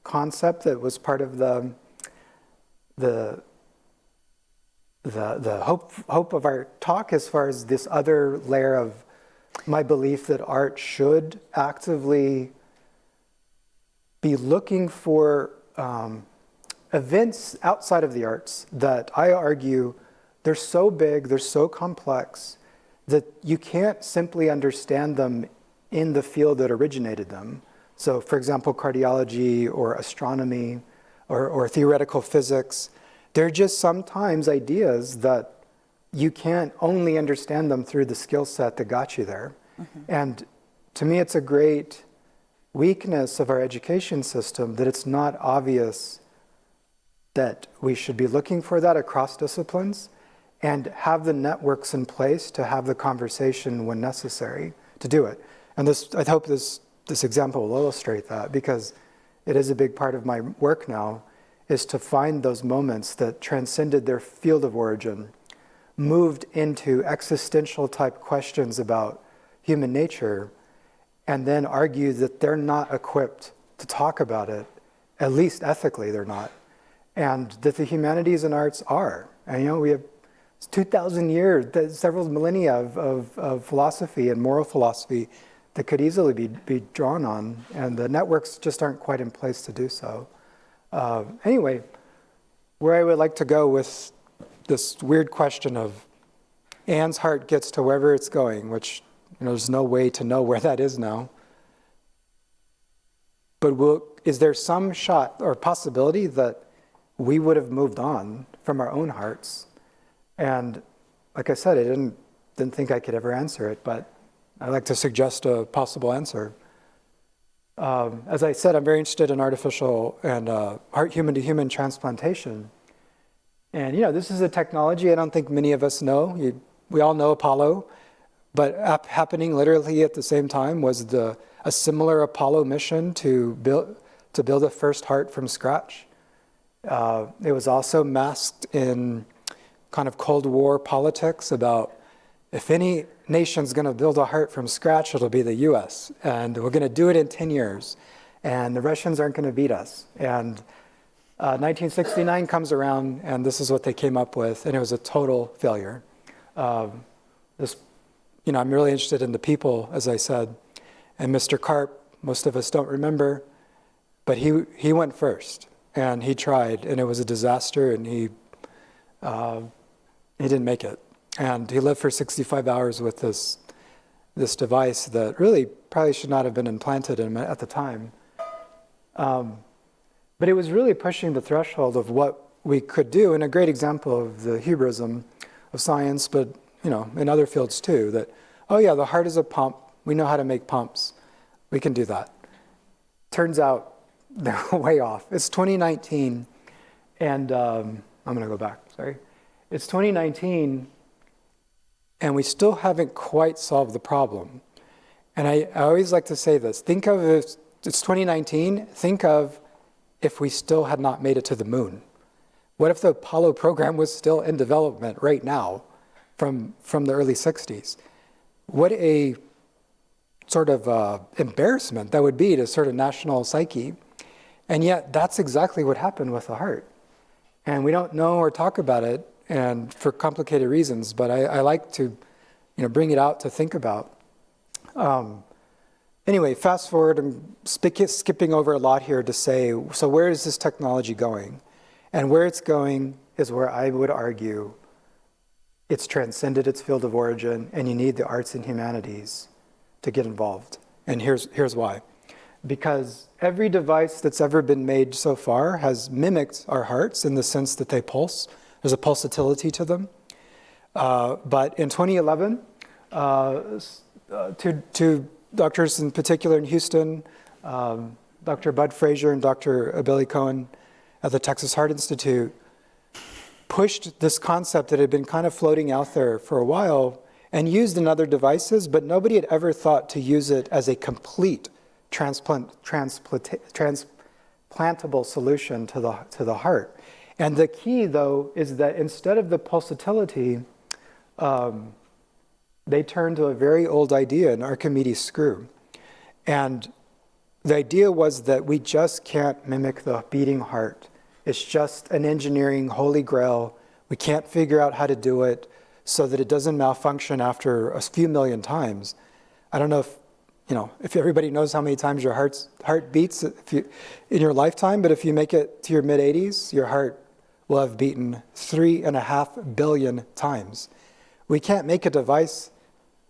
concept that was part of the hope of our talk, as far as this other layer of my belief that art should actively be looking for events outside of the arts that I argue they're so big, they're so complex, that you can't simply understand them in the field that originated them. So, for example, cardiology or astronomy or theoretical physics, they're just sometimes ideas that you can't only understand them through the skill set that got you there. And to me, it's a great weakness of our education system that it's not obvious that we should be looking for that across disciplines and have the networks in place to have the conversation when necessary to do it. And I hope this example will illustrate that, because it is a big part of my work now, is to find those moments that transcended their field of origin, moved into existential type questions about human nature, and then argue that they're not equipped to talk about it, at least ethically they're not, and that the humanities and arts are. And we have 2,000 years, several millennia of philosophy and moral philosophy that could easily be drawn on, and the networks just aren't quite in place to do so. Anyway, where I would like to go with this weird question of Anne's heart gets to wherever it's going, which there's no way to know where that is now. But is there some shot or possibility that we would have moved on from our own hearts? And like I said, I didn't think I could ever answer it, but I'd like to suggest a possible answer. As I said, I'm very interested in artificial and human-to-human transplantation. And, this is a technology I don't think many of us know. We all know Apollo, but happening literally at the same time was a similar Apollo mission to build a first heart from scratch. It was also masked in kind of Cold War politics about if any nation's going to build a heart from scratch, it'll be the US. And we're going to do it in 10 years. And the Russians aren't going to beat us. And 1969 comes around, and this is what they came up with. And it was a total failure. I'm really interested in the people, as I said. And Mr. Karp, most of us don't remember, but he went first. And he tried, and it was a disaster, and he didn't make it. And he lived for 65 hours with this device that really probably should not have been implanted in him at the time. But it was really pushing the threshold of what we could do, and a great example of the hubrism of science, but in other fields too, that, oh yeah, the heart is a pump. We know how to make pumps. We can do that. Turns out they're way off. It's 2019, and I'm going to go back, sorry. It's 2019, and we still haven't quite solved the problem. And I always like to say this. Think of if it's 2019, think of if we still had not made it to the moon. What if the Apollo program was still in development right now from the early 60s? What a sort of embarrassment that would be to sort of national psyche. And yet that's exactly what happened with the heart. And we don't know or talk about it, and for complicated reasons, but I like to, bring it out to think about. Anyway, fast forward, I'm skipping over a lot here to say, so where is this technology going? And where it's going is where I would argue it's transcended its field of origin, and you need the arts and humanities to get involved. And here's why. Because every device that's ever been made so far has mimicked our hearts in the sense that they pulse. There's a pulsatility to them. But in 2011, two doctors in particular in Houston, Dr. Bud Frazier and Dr. Billy Cohen at the Texas Heart Institute, pushed this concept that had been kind of floating out there for a while and used in other devices, but nobody had ever thought to use it as a complete transplantable solution to the heart. And the key, though, is that instead of the pulsatility, they turned to a very old idea, an Archimedes screw. And the idea was that we just can't mimic the beating heart. It's just an engineering holy grail. We can't figure out how to do it so that it doesn't malfunction after a few million times. I don't know if everybody knows how many times your heart beats in your lifetime, but if you make it to your mid-80s, your heart will have beaten 3.5 billion times. We can't make a device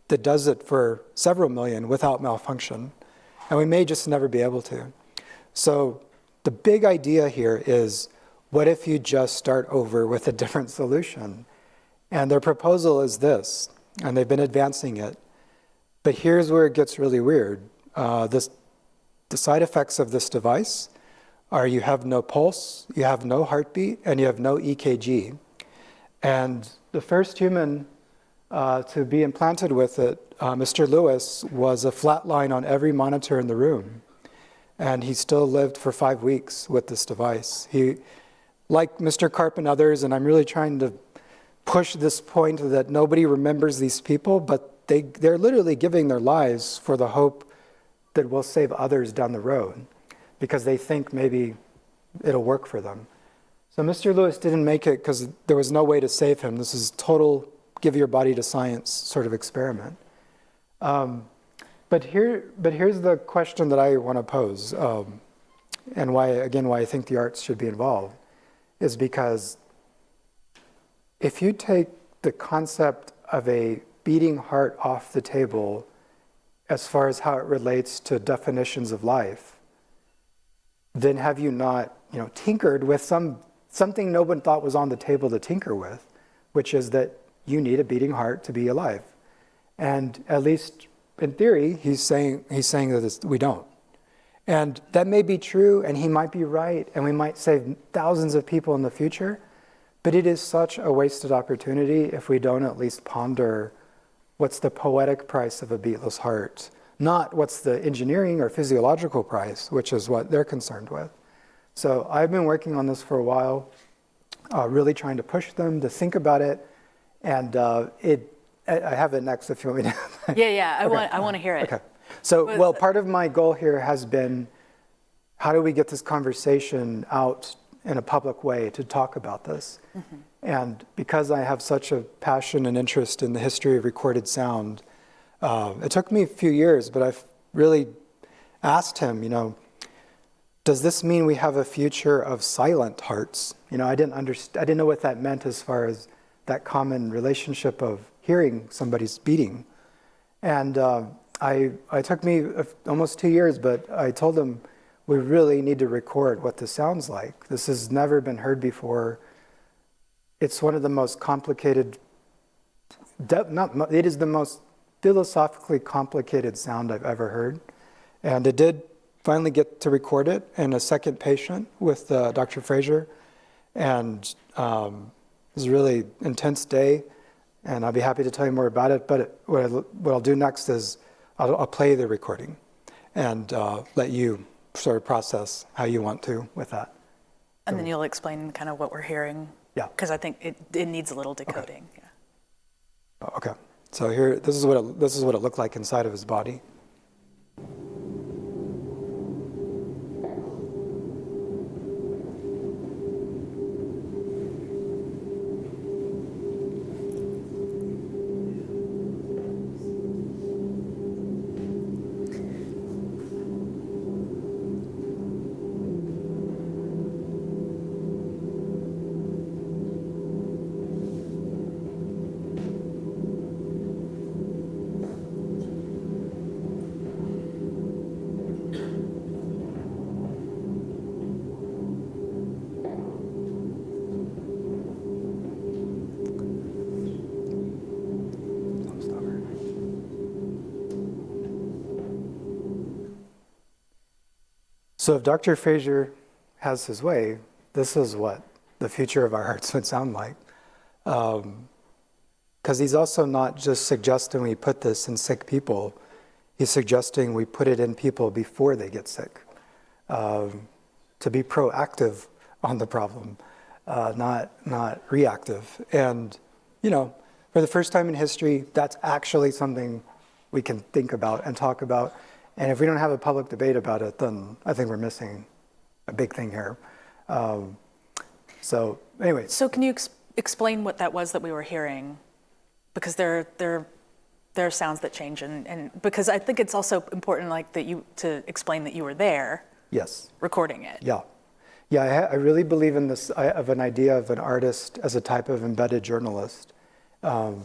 that does it for several million without malfunction, and we may just never be able to. So the big idea here is, what if you just start over with a different solution? And their proposal is this, and they've been advancing it. But here's where it gets really weird. The side effects of this device are you have no pulse, you have no heartbeat, and you have no EKG. And the first human to be implanted with it, Mr. Lewis, was a flat line on every monitor in the room. And he still lived for 5 weeks with this device. He, like Mr. Karp and others, and I'm really trying to push this point that nobody remembers these people, but they're literally giving their lives for the hope that we'll save others down the road, because they think maybe it'll work for them. So Mr. Lewis didn't make it because there was no way to save him. This is total give your body to science sort of experiment. But here's the question that I want to pose, and why I think the arts should be involved, is because if you take the concept of a beating heart off the table as far as how it relates to definitions of life, then have you not, tinkered with something no one thought was on the table to tinker with, which is that you need a beating heart to be alive. And at least in theory, he's saying that we don't. And that may be true, and he might be right, and we might save thousands of people in the future, but it is such a wasted opportunity if we don't at least ponder what's the poetic price of a beatless heart, not what's the engineering or physiological price, which is what they're concerned with. So I've been working on this for a while, really trying to push them to think about it, and I have it next if you want me to. Yeah, I want to hear it. Okay. So, well, part of my goal here has been, how do we get this conversation out in a public way to talk about this? Mm-hmm. And because I have such a passion and interest in the history of recorded sound, it took me a few years, but I've really asked him, does this mean we have a future of silent hearts? I didn't know what that meant as far as that common relationship of hearing somebody's beating. And it took me almost 2 years, but I told him we really need to record what this sounds like. This has never been heard before. It's one of the most complicated, it is the most philosophically complicated sound I've ever heard. And it did finally get to record it in a second patient with Dr. Fraser. And it was a really intense day, and I'll be happy to tell you more about it. But what I'll do next is I'll play the recording and let you sort of process how you want to with that. And then you'll explain kind of what we're hearing. Yeah. Because I think it needs a little decoding. Okay. Yeah. Okay. So here, this is what it looked like inside of his body. So if Dr. Fraser has his way, this is what the future of our hearts would sound like. Because he's also not just suggesting we put this in sick people, he's suggesting we put it in people before they get sick, to be proactive on the problem, not reactive. And, for the first time in history, that's actually something we can think about and talk about. And if we don't have a public debate about it, then I think we're missing a big thing here. So anyway. So can you explain what that was that we were hearing? Because there are sounds that change, and because I think it's also important, to explain that you were there. Yes. Recording it. Yeah. I really believe in this of an idea of an artist as a type of embedded journalist, sort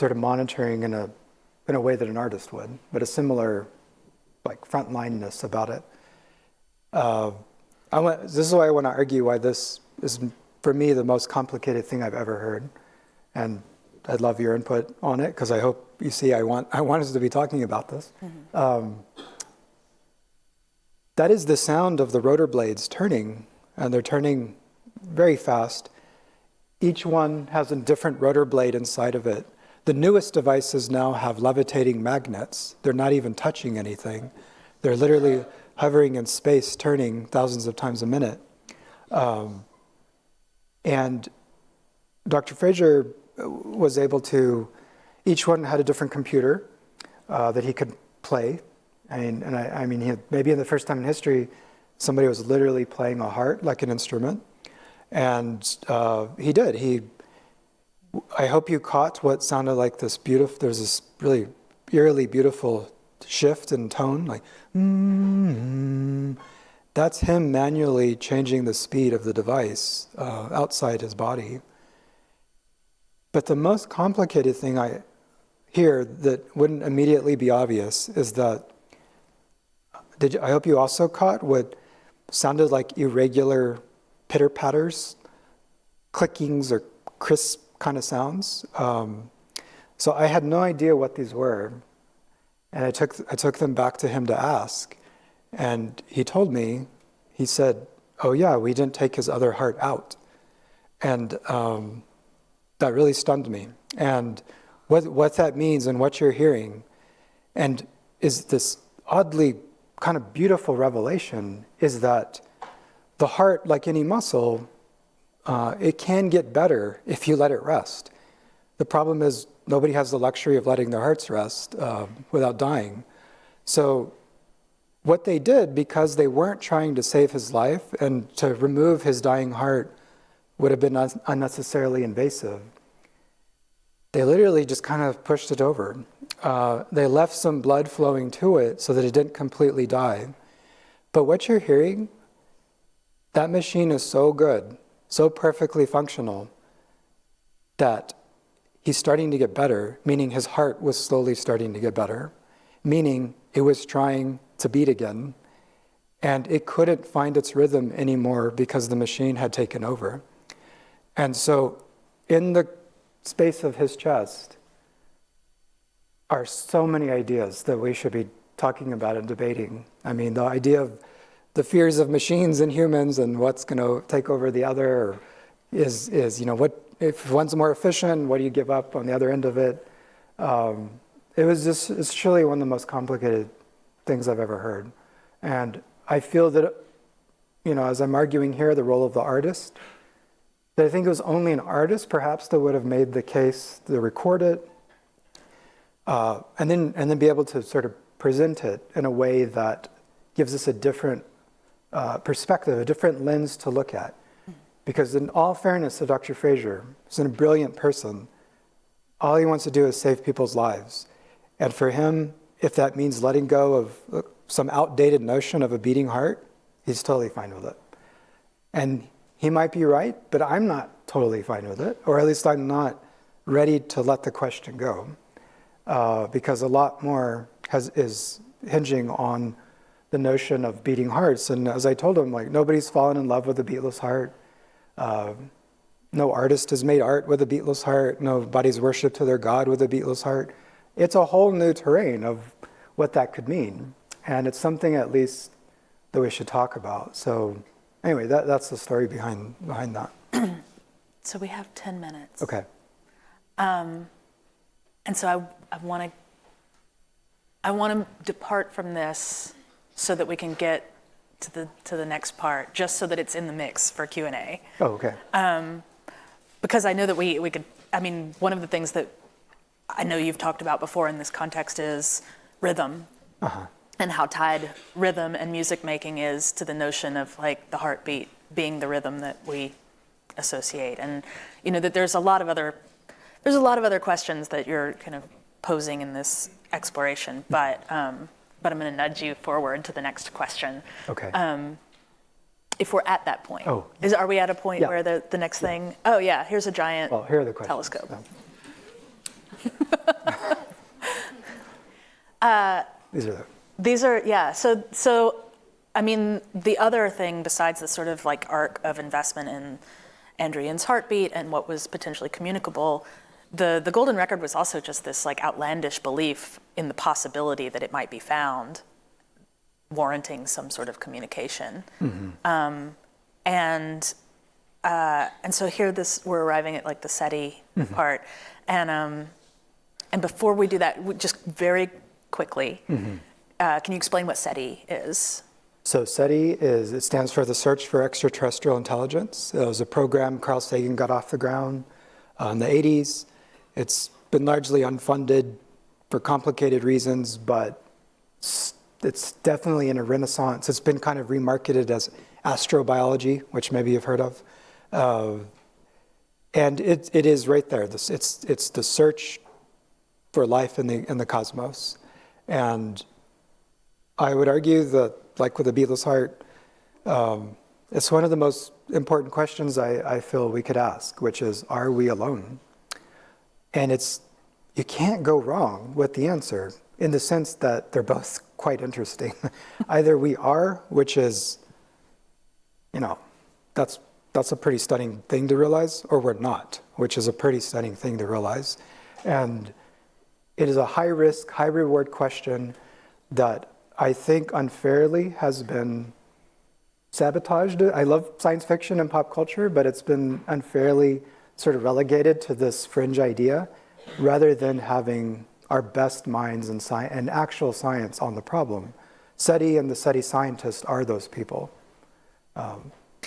of monitoring in a way that an artist would, but a similar frontlineness about it. This is why I want to argue why this is, for me, the most complicated thing I've ever heard. And I'd love your input on it, because I hope you see I want us to be talking about this. Mm-hmm. That is the sound of the rotor blades turning, and they're turning very fast. Each one has a different rotor blade inside of it. The newest devices now have levitating magnets. They're not even touching anything. They're literally hovering in space, turning thousands of times a minute. And Dr. Fraser was able to, each one had a different computer that he could play. Maybe in the first time in history, somebody was literally playing a heart like an instrument. And he did. I hope you caught what sounded like this beautiful, there's this really eerily beautiful shift in tone, like, That's him manually changing the speed of the device outside his body. But the most complicated thing I hear that wouldn't immediately be obvious is that, I hope you also caught what sounded like irregular pitter-patters, clickings or crisp kind of sounds. So I had no idea what these were. And I took them back to him to ask. And he told me, he said, oh yeah, we didn't take his other heart out. And that really stunned me. And what that means and what you're hearing, and is this oddly kind of beautiful revelation, is that the heart, like any muscle, it can get better if you let it rest. The problem is nobody has the luxury of letting their hearts rest without dying. So what they did, because they weren't trying to save his life, and to remove his dying heart would have been unnecessarily invasive, they literally just kind of pushed it over. They left some blood flowing to it so that it didn't completely die. But what you're hearing, that machine is so good, so perfectly functional, that he's starting to get better, meaning his heart was slowly starting to get better, meaning it was trying to beat again, and it couldn't find its rhythm anymore because the machine had taken over. And so in the space of his chest are so many ideas that we should be talking about and debating. I mean, the idea of the fears of machines and humans and what's going to take over the other is what if one's more efficient, what do you give up on the other end of it? It's truly one of the most complicated things I've ever heard. And I feel that, as I'm arguing here, the role of the artist, that I think it was only an artist perhaps that would have made the case to record it, and then be able to sort of present it in a way that gives us a different perspective, a different lens to look at. Because in all fairness to Dr. Fraser, he's a brilliant person. All he wants to do is save people's lives. And for him, if that means letting go of some outdated notion of a beating heart, he's totally fine with it. And he might be right, but I'm not totally fine with it, or at least I'm not ready to let the question go, because a lot more is hinging on the notion of beating hearts. And as I told him, nobody's fallen in love with a beatless heart. No artist has made art with a beatless heart. Nobody's worshiped to their God with a beatless heart. It's a whole new terrain of what that could mean. And it's something at least that we should talk about. So anyway, that's the story behind that. So we have 10 minutes. Okay. And so I want to depart from this so that we can get to the next part, just so that it's in the mix for Q&A. Oh, okay. Because I know that we could, one of the things that I know you've talked about before in this context is rhythm. Uh-huh. And how tied rhythm and music making is to the notion of the heartbeat being the rhythm that we associate. And that there's a lot of other questions that you're kind of posing in this exploration, but I'm going to nudge you forward to the next question. Okay. If we're at that point. Oh. Are we at a point where the next thing? Oh yeah, here's a giant here are the questions. telescope. These are So the other thing besides the sort of arc of investment in Andrian's heartbeat and what was potentially communicable, the golden record was also just this outlandish belief in the possibility that it might be found, warranting some sort of communication. Mm-hmm. And so here we're arriving at the SETI mm-hmm. part, and before we do that, just very quickly. Mm-hmm. Can you explain what SETI is? So SETI it stands for the Search for Extraterrestrial Intelligence. It was a program Carl Sagan got off the ground in the 80s. It's been largely unfunded for complicated reasons, but it's definitely in a renaissance. It's been kind of remarketed as astrobiology, which maybe you've heard of. And it is right there. It's the search for life in the cosmos. And I would argue that, with a beatless heart, it's one of the most important questions I feel we could ask, which is, are we alone? And you can't go wrong with the answer, in the sense that they're both quite interesting. Either we are, which is, that's a pretty stunning thing to realize, or we're not, which is a pretty stunning thing to realize. And it is a high-risk, high-reward question that I think unfairly has been sabotaged. I love science fiction and pop culture, but it's been unfairly sort of relegated to this fringe idea rather than having our best minds in and actual science on the problem. SETI and the SETI scientists are those people.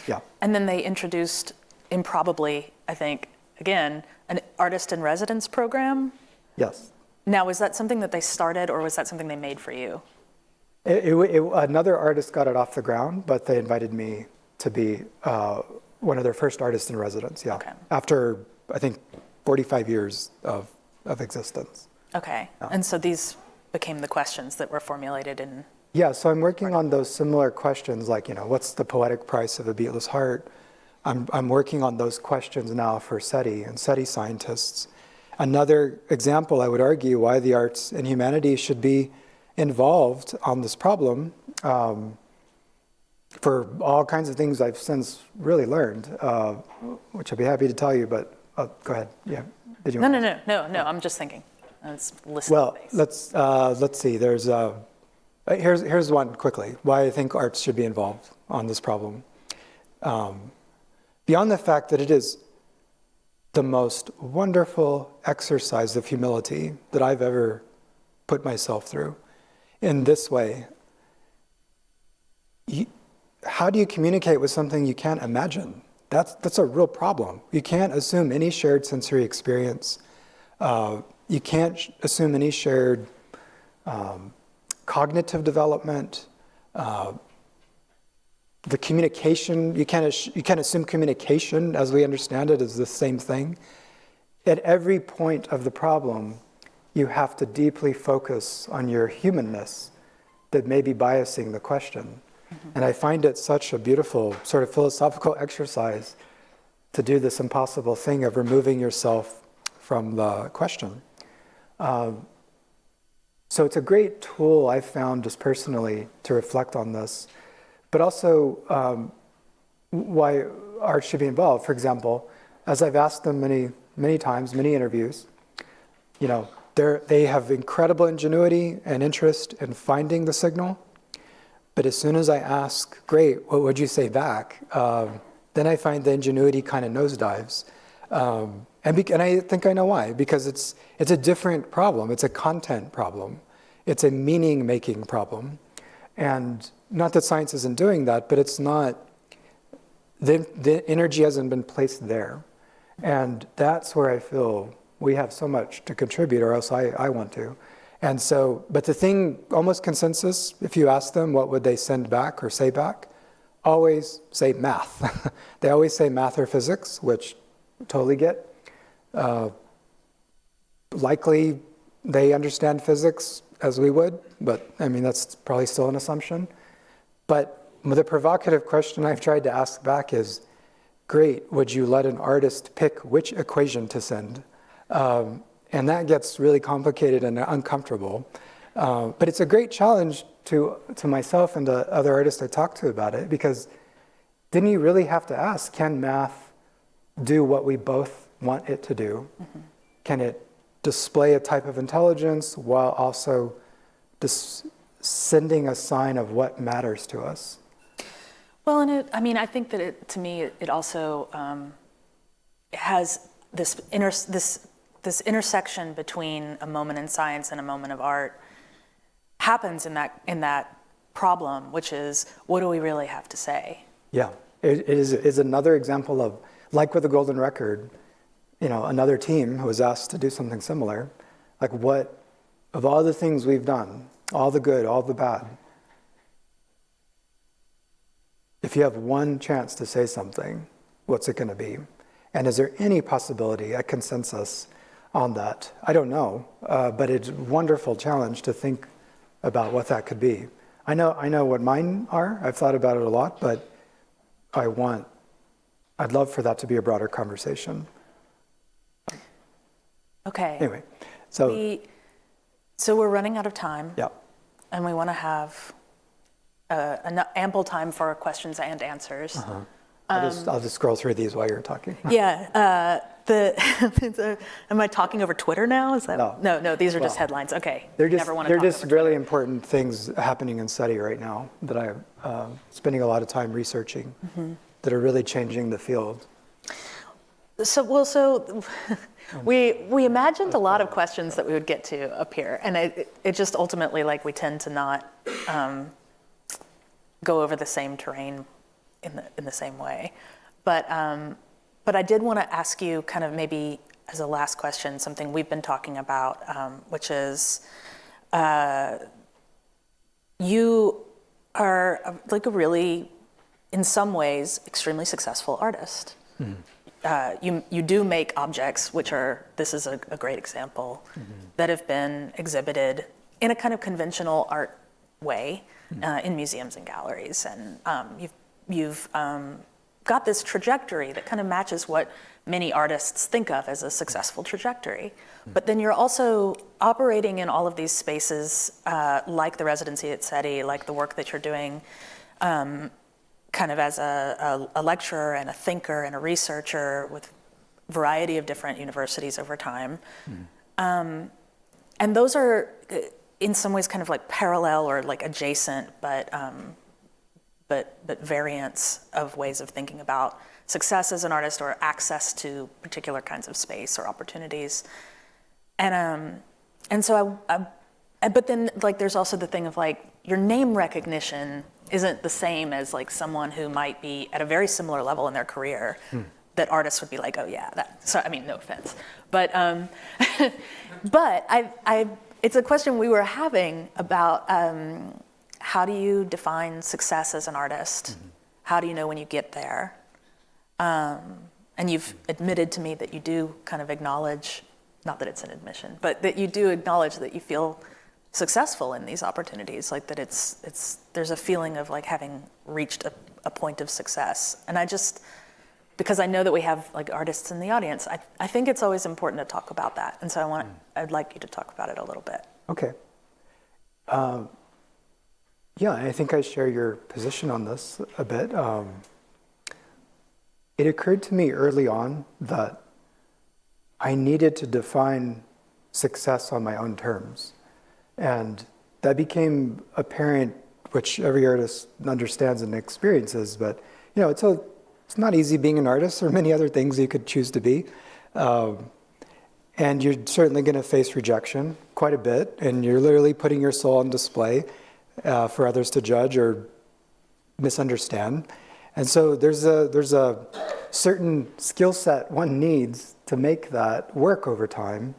Yeah. And then they introduced, improbably, I think, again, an artist in residence program. Yes. Now, was that something that they started, or was that something they made for you? Another artist got it off the ground, but they invited me to be one of their first artists in residence, yeah. Okay. After, I think, 45 years of existence. Okay. And so these became the questions that were formulated in... Yeah, so I'm working on those similar questions, like, what's the poetic price of a beatless heart? I'm working on those questions now for SETI and SETI scientists. Another example, I would argue, why the arts and humanities should be involved on this problem, for all kinds of things I've since really learned, which I'd be happy to tell you, but go ahead. Yeah, did you? No. I'm just thinking. Let's listen. Well, let's see. There's here's one quickly. Why I think arts should be involved on this problem. Beyond the fact that it is the most wonderful exercise of humility that I've ever put myself through. In this way, how do you communicate with something you can't imagine? That's a real problem. You can't assume any shared sensory experience. You can't assume any shared cognitive development. The communication, you can't assume communication as we understand it is the same thing. At every point of the problem, you have to deeply focus on your humanness that may be biasing the question. Mm-hmm. And I find it such a beautiful sort of philosophical exercise to do this impossible thing of removing yourself from the question. So it's a great tool I've found just personally to reflect on this, but also why art should be involved. For example, as I've asked them many times, many interviews, they have incredible ingenuity and interest in finding the signal. But as soon as I ask, great, what would you say back? Then I find the ingenuity kind of nosedives. And I think I know why, because it's a different problem. It's a content problem. It's a meaning-making problem. And not that science isn't doing that, but it's not, the energy hasn't been placed there. And that's where I feel we have so much to contribute, or else I want to. And so, but the thing, almost consensus, if you ask them what would they send back or say back, always say math. They always say math or physics, which I totally get. Likely they understand physics as we would, but I mean, that's probably still an assumption. But the provocative question I've tried to ask back is, great, would you let an artist pick which equation to send? And that gets really complicated and uncomfortable. But it's a great challenge to myself and to other artists I talk to about it, because then you really have to ask, can math do what we both want it to do? Mm-hmm. Can it display a type of intelligence while also sending a sign of what matters to us? Well, and I think that to me, it also has this intersection between a moment in science and a moment of art happens in that problem, which is, what do we really have to say? Yeah, it is another example of, like with the Golden Record, another team who was asked to do something similar, like what, of all the things we've done, all the good, all the bad, if you have one chance to say something, what's it going to be? And is there any possibility, a consensus on that? I don't know, but it's a wonderful challenge to think about what that could be. I know what mine are. I've thought about it a lot, but I'd love for that to be a broader conversation. Okay. Anyway, so we're running out of time. Yeah. And we want to have ample time for questions and answers. Uh-huh. I'll just scroll through these while you're talking. Yeah. Am I talking over Twitter now? Is that no? These are just headlines. Okay. They're Never want to they're talk just over really Twitter. important things happening in SETI right now that I'm spending a lot of time researching that are really changing the field. So we imagined a lot of questions that we would get to up here, and it just ultimately, like, we tend to not go over the same terrain in the same way. But I did want to ask you, kind of maybe as a last question, something we've been talking about, which is you are like a really, in some ways, extremely successful artist. You do make objects, which are, this is a great example, that have been exhibited in a kind of conventional art way in museums and galleries. And you've got this trajectory that kind of matches what many artists think of as a successful trajectory. But then you're also operating in all of these spaces, like the residency at SETI, like the work that you're doing, kind of as a lecturer and a thinker and a researcher with a variety of different universities over time. And those are, in some ways, kind of like parallel or like adjacent, but variants of ways of thinking about success as an artist or access to particular kinds of space or opportunities. And so but then, like, there's also the thing of, like, your name recognition isn't the same as, like, someone who might be at a very similar level in their career that artists would be like, oh yeah, that, so, I mean, no offense. But it's a question we were having about how do you define success as an artist? How do you know when you get there? And you've admitted to me that you do kind of acknowledge, not that it's an admission, but that you do acknowledge that you feel successful in these opportunities, like that there's a feeling of, like, having reached a point of success. And I just, because I know that we have, like, artists in the audience, I think it's always important to talk about that. And so I'd like you to talk about it a little bit. Okay. Yeah, I think I share your position on this a bit. It occurred to me early on that I needed to define success on my own terms. And that became apparent, which every artist understands and experiences, but, you know, it's not easy being an artist. There are many other things you could choose to be. And you're certainly going to face rejection quite a bit, and you're literally putting your soul on display for others to judge or misunderstand. And so there's a certain skill set one needs to make that work over time.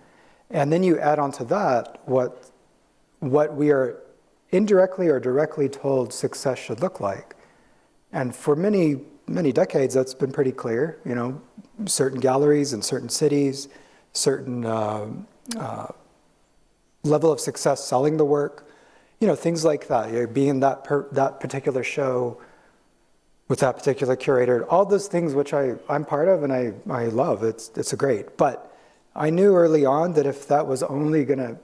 And then you add onto that what we are indirectly or directly told success should look like. And for many, many decades, that's been pretty clear. You know, certain galleries in certain cities, certain level of success selling the work, you know, things like that. You know, being in that particular show with that particular curator, all those things which I'm part of and I love. It's a great. But I knew early on that if that was only going to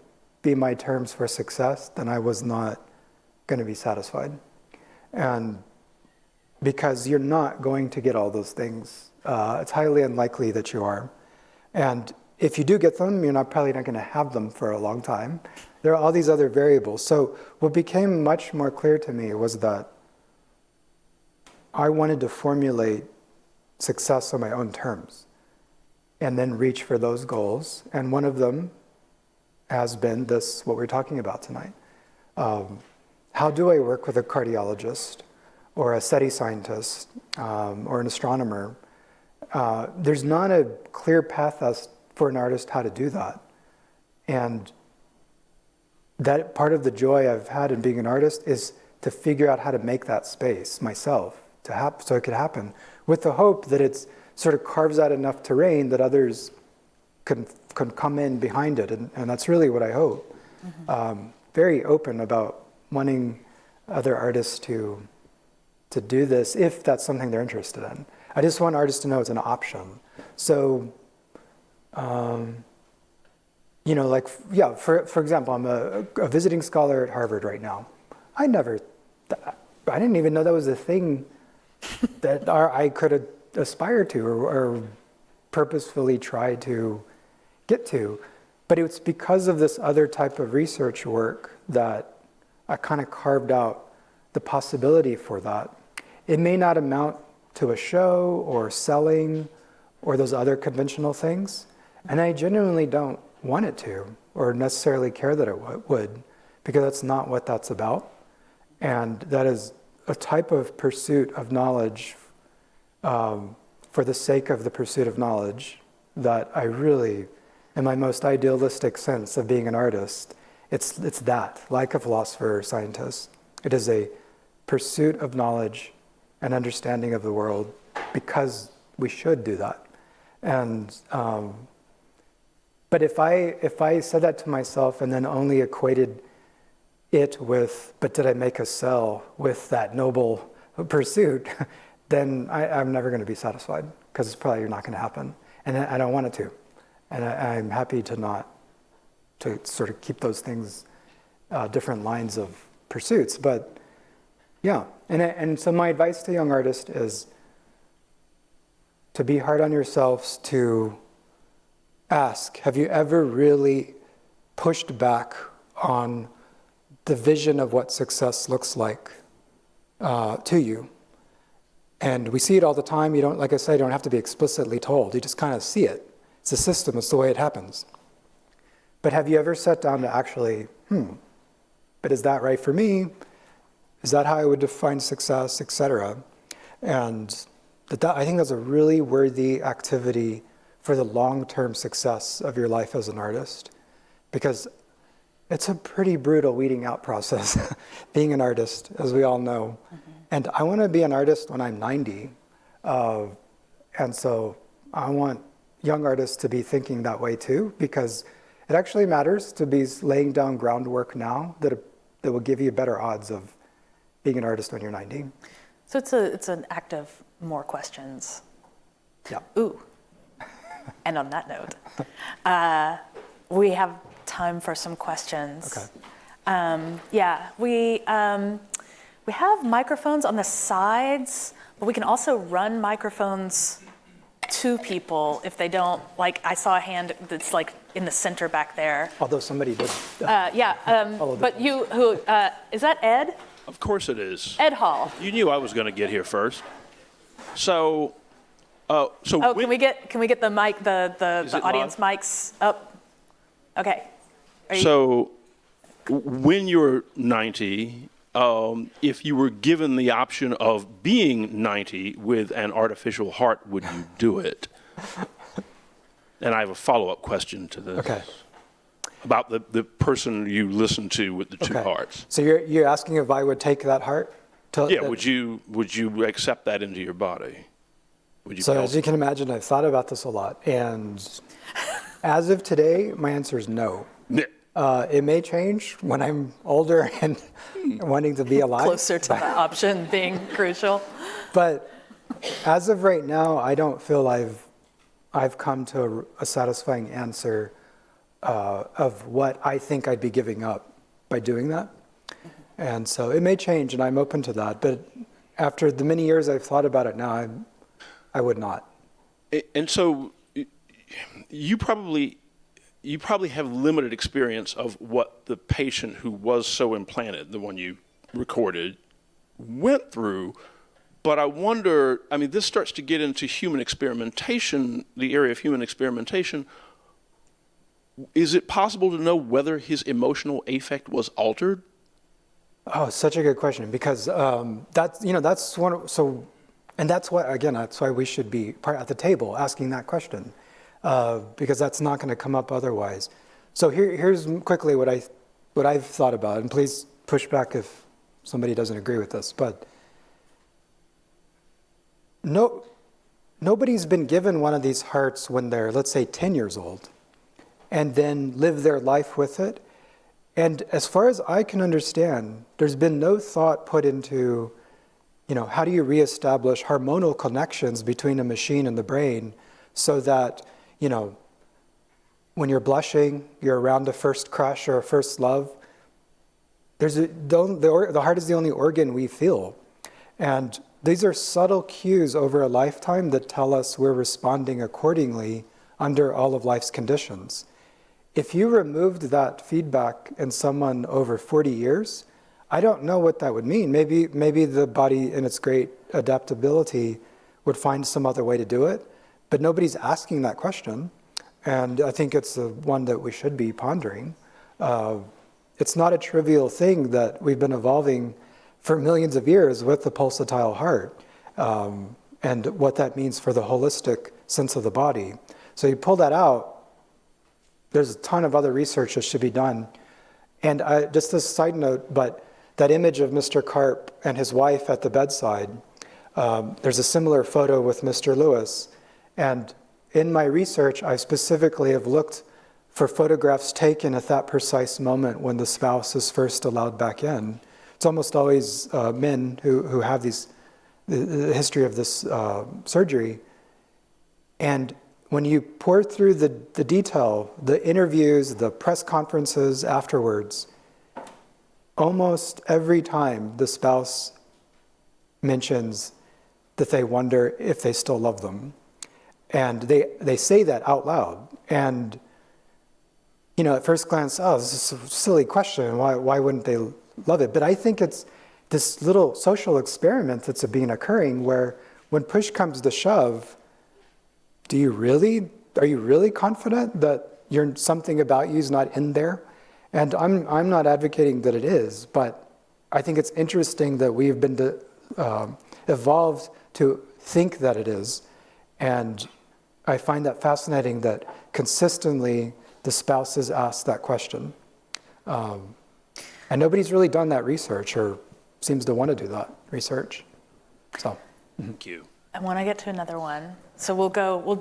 be my terms for success, then I was not going to be satisfied. And because you're not going to get all those things, it's highly unlikely that you are. And if you do get them, you're probably not going to have them for a long time. There are all these other variables. So what became much more clear to me was that I wanted to formulate success on my own terms and then reach for those goals. And one of them has been this, what we're talking about tonight. How do I work with a cardiologist or a SETI scientist or an astronomer? There's not a clear path for an artist how to do that. And that part of the joy I've had in being an artist is to figure out how to make that space myself so it could happen, with the hope that it sort of carves out enough terrain that others can come in behind it, and that's really what I hope. Very open about wanting other artists to do this if that's something they're interested in. I just want artists to know it's an option. So, you know, like, yeah, for example, I'm a visiting scholar at Harvard right now. I didn't even know that was a thing that I could aspire to or purposefully try to get to. But it's because of this other type of research work that I kind of carved out the possibility for that. It may not amount to a show or selling or those other conventional things, and I genuinely don't want it to or necessarily care that it would, because that's not what that's about. And that is a type of pursuit of knowledge for the sake of the pursuit of knowledge that I really, in my most idealistic sense of being an artist, it's that, like a philosopher or scientist. It is a pursuit of knowledge and understanding of the world because we should do that. And but if I said that to myself and then only equated it with, but did I make a cell with that noble pursuit, then I'm never going to be satisfied, because it's probably not going to happen. And I don't want it to. And I'm happy to sort of keep those things, different lines of pursuits. But yeah, and so my advice to young artists is to be hard on yourselves, to ask, have you ever really pushed back on the vision of what success looks like to you? And we see it all the time. You don't, like I said, you don't have to be explicitly told. You just kind of see it. It's a system. It's the way it happens. But have you ever sat down to actually, but is that right for me? Is that how I would define success, et cetera? And I think that's a really worthy activity for the long-term success of your life as an artist, because it's a pretty brutal weeding out process, being an artist, as we all know. Mm-hmm. And I want to be an artist when I'm 90. And so I want young artists to be thinking that way too, because it actually matters to be laying down groundwork now that will give you better odds of being an artist when you're 90. So it's an act of more questions. Yeah. Ooh. And on that note, we have time for some questions. Okay. We have microphones on the sides, but we can also run microphones to people if they don't, like I saw a hand that's like in the center back there. Although somebody did. But you, is that Ed? Of course it is. Ed Hall. You knew I was going to get here first. So can we get the mic, the audience live? mics up? Okay. So when you're 90, if you were given the option of being 90 with an artificial heart, would you do it? And I have a follow-up question to this. Okay. About the person you listen to with the two hearts. So you're asking if I would take that heart? Yeah, would you accept that into your body? Would you? So as you can imagine, I've thought about this a lot, and as of today, my answer is no. It may change when I'm older and wanting to be alive. Closer to the option being crucial. But as of right now, I don't feel I've come to a satisfying answer of what I think I'd be giving up by doing that. And so it may change, and I'm open to that. But after the many years I've thought about it now, I would not. And so you probably have limited experience of what the patient who was so implanted, the one you recorded, went through. But I wonder, I mean, this starts to get into human experimentation, the area of human experimentation. Is it possible to know whether his emotional affect was altered? Oh, such a good question, because that's one. So, and that's why we should be at the table asking that question, because that's not going to come up otherwise. So here's quickly what I've thought about, and please push back if somebody doesn't agree with this. But nobody's been given one of these hearts when they're, let's say, 10 years old, and then live their life with it. And as far as I can understand, there's been no thought put into, how do you reestablish hormonal connections between a machine and the brain so that, when you're blushing, you're around a first crush or a first love. The heart is the only organ we feel. And these are subtle cues over a lifetime that tell us we're responding accordingly under all of life's conditions. If you removed that feedback in someone over 40 years, I don't know what that would mean. Maybe the body in its great adaptability would find some other way to do it, but nobody's asking that question. And I think it's the one that we should be pondering. It's not a trivial thing that we've been evolving for millions of years with the pulsatile heart, and what that means for the holistic sense of the body. So you pull that out, there's a ton of other research that should be done. And just as a side note, but that image of Mr. Karp and his wife at the bedside, there's a similar photo with Mr. Lewis. And in my research, I specifically have looked for photographs taken at that precise moment when the spouse is first allowed back in. It's almost always men who have the history of this surgery. And when you pour through the detail, the interviews, the press conferences afterwards, almost every time the spouse mentions that they wonder if they still love them. And they say that out loud. And, you know, at first glance, oh, this is a silly question. Why wouldn't they love it? But I think it's this little social experiment that's been occurring where when push comes to shove, are you really confident that something about you is not in there? And I'm not advocating that it is, but I think it's interesting that we've been evolved to think that it is. And I find that fascinating that consistently the spouses ask that question. And nobody's really done that research or seems to want to do that research. So. Thank you. I want to get to another one. So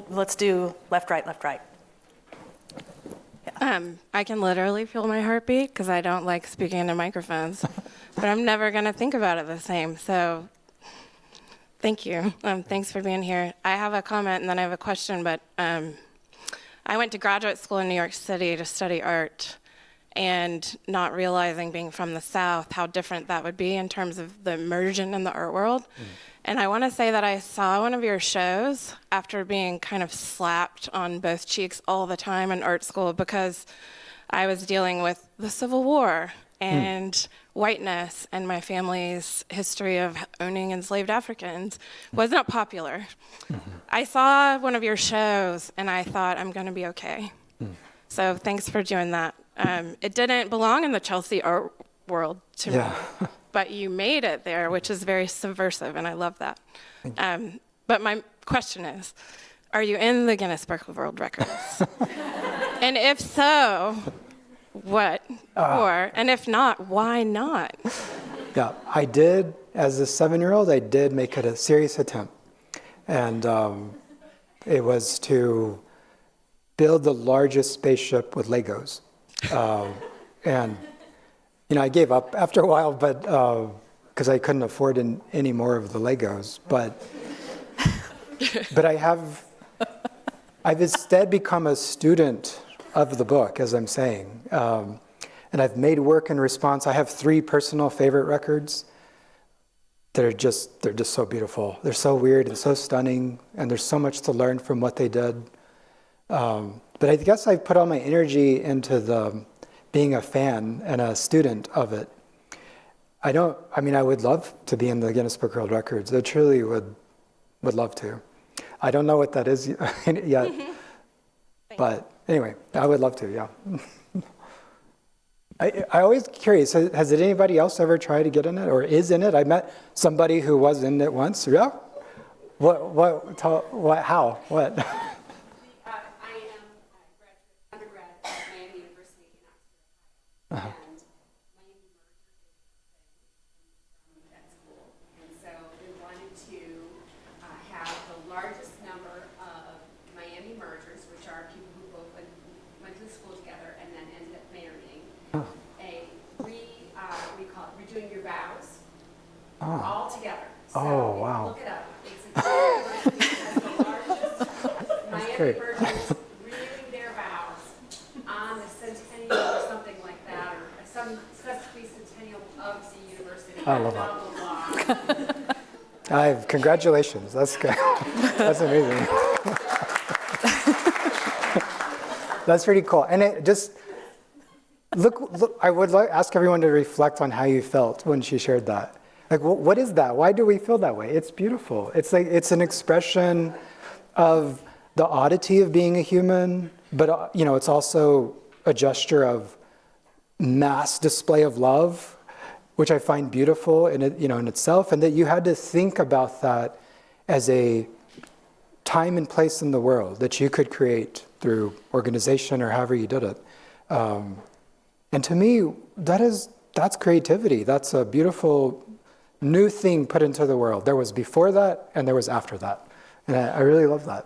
let's do left, right, left, right. I can literally feel my heartbeat because I don't like speaking into microphones, but I'm never going to think about it the same. So thank you. Thanks for being here. I have a comment and then I have a question, but I went to graduate school in New York City to study art, and not realizing, being from the South, how different that would be in terms of the immersion in the art world. And I want to say that I saw one of your shows after being kind of slapped on both cheeks all the time in art school because I was dealing with the Civil War and whiteness, and my family's history of owning enslaved Africans was not popular. I saw one of your shows and I thought, I'm going to be okay. So thanks for doing that. It didn't belong in the Chelsea art world to me, but you made it there, which is very subversive, and I love that. But my question is, are you in the Guinness Book of World Records? And if so, what for? And if not, why not? Yeah, I did, as a 7-year-old, I did make it a serious attempt. And it was to build the largest spaceship with Legos. And, you know, I gave up after a while, but because I couldn't afford any more of the Legos. But I've instead become a student of the book, as I'm saying. And I've made work in response. I have 3 personal favorite records that they're just so beautiful. They're so weird and so stunning, and there's so much to learn from what they did. But I guess I put all my energy into being a fan and a student of it. I would love to be in the Guinness Book of World Records. I truly would love to. I don't know what that is yet. But anyway, I would love to, yeah. I always curious, has anybody else ever tried to get in it or is in it? I met somebody who was in it once. Yeah? How? What? And Miami merger at school, and so we wanted to have the largest number of Miami mergers, which are people who both went to school together and then ended up marrying. We call it redoing your vows, all together. So wow. Look it up. It's the largest Miami mergers renewing their vows on the centennial or something like that, or some specifically centennial of the university. I love that. Congratulations. That's good. That's amazing. That's pretty cool. And it just, look, I would ask everyone to reflect on how you felt when she shared that. Like, what is that? Why do we feel that way? It's beautiful. It's like, it's an expression of the oddity of being a human, but it's also a gesture of mass display of love, which I find beautiful in it, in itself, and that you had to think about that as a time and place in the world that you could create through organization or however you did it. And to me, that's creativity. That's a beautiful new thing put into the world. There was before that, and there was after that. And I really love that.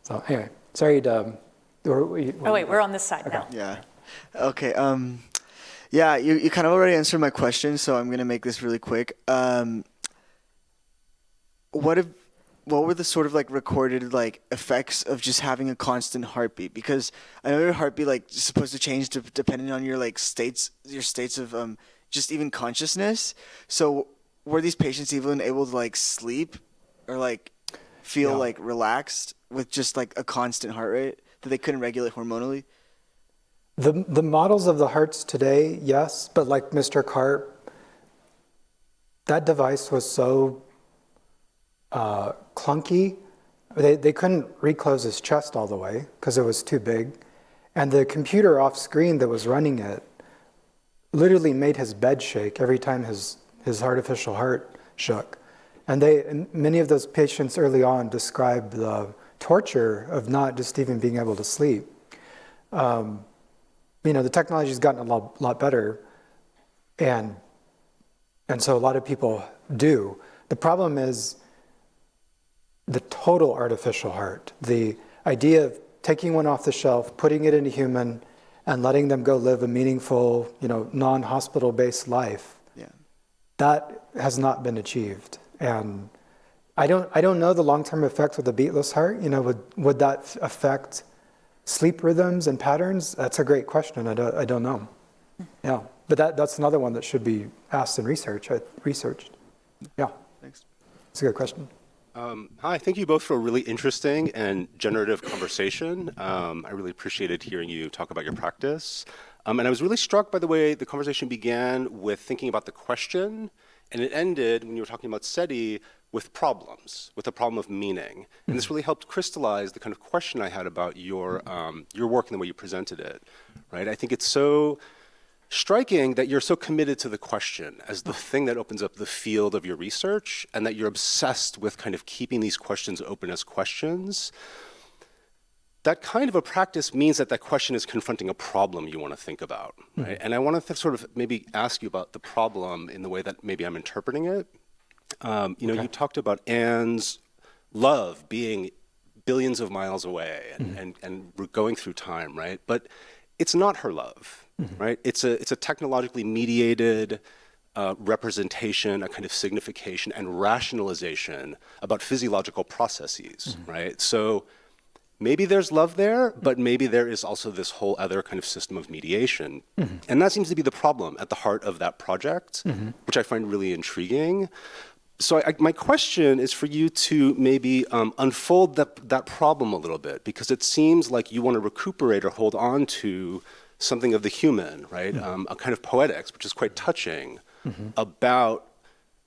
So anyway, sorry to... Oh wait, we're on this side now. Yeah. Okay. Yeah, you kind of already answered my question, so I'm gonna make this really quick. What were the sort of like recorded like effects of just having a constant heartbeat? Because I know your heartbeat like is supposed to change depending on your like states of just even consciousness. So were these patients even able to like sleep or like feel like relaxed with just like a constant heart rate that they couldn't regulate hormonally? The models of the hearts today, yes, but like Mr. Karp, that device was so clunky. They couldn't reclose his chest all the way because it was too big. And the computer off screen that was running it literally made his bed shake every time his artificial heart shook. And many of those patients early on described the torture of not just even being able to sleep. The technology's gotten a lot better, and so a lot of people do. The problem is the total artificial heart, the idea of taking one off the shelf, putting it in a human, and letting them go live a meaningful, non-hospital-based life. Yeah. That has not been achieved. And I don't know the long-term effects with a beatless heart. Would that affect sleep rhythms and patterns? That's a great question. I don't know. Yeah, but that's another one that should be asked and researched. Yeah. Thanks. It's a good question. Hi, thank you both for a really interesting and generative conversation. I really appreciated hearing you talk about your practice. And I was really struck by the way the conversation began with thinking about the question, and it ended, when you were talking about SETI, with problems, with the problem of meaning. And this really helped crystallize the kind of question I had about your work and the way you presented it, right? I think it's so striking that you're so committed to the question as the thing that opens up the field of your research, and that you're obsessed with kind of keeping these questions open as questions. That kind of a practice means that that question is confronting a problem you want to think about, right? And I want to sort of maybe ask you about the problem in the way that maybe I'm interpreting it. You talked about Anne's love being billions of miles away and going through time, right? But it's not her love, right? It's a technologically mediated representation, a kind of signification and rationalization about physiological processes, right? So maybe there's love there, but maybe there is also this whole other kind of system of mediation. And that seems to be the problem at the heart of that project, which I find really intriguing. So my question is for you to maybe unfold that problem a little bit, because it seems like you want to recuperate or hold on to something of the human, right? A kind of poetics, which is quite touching, about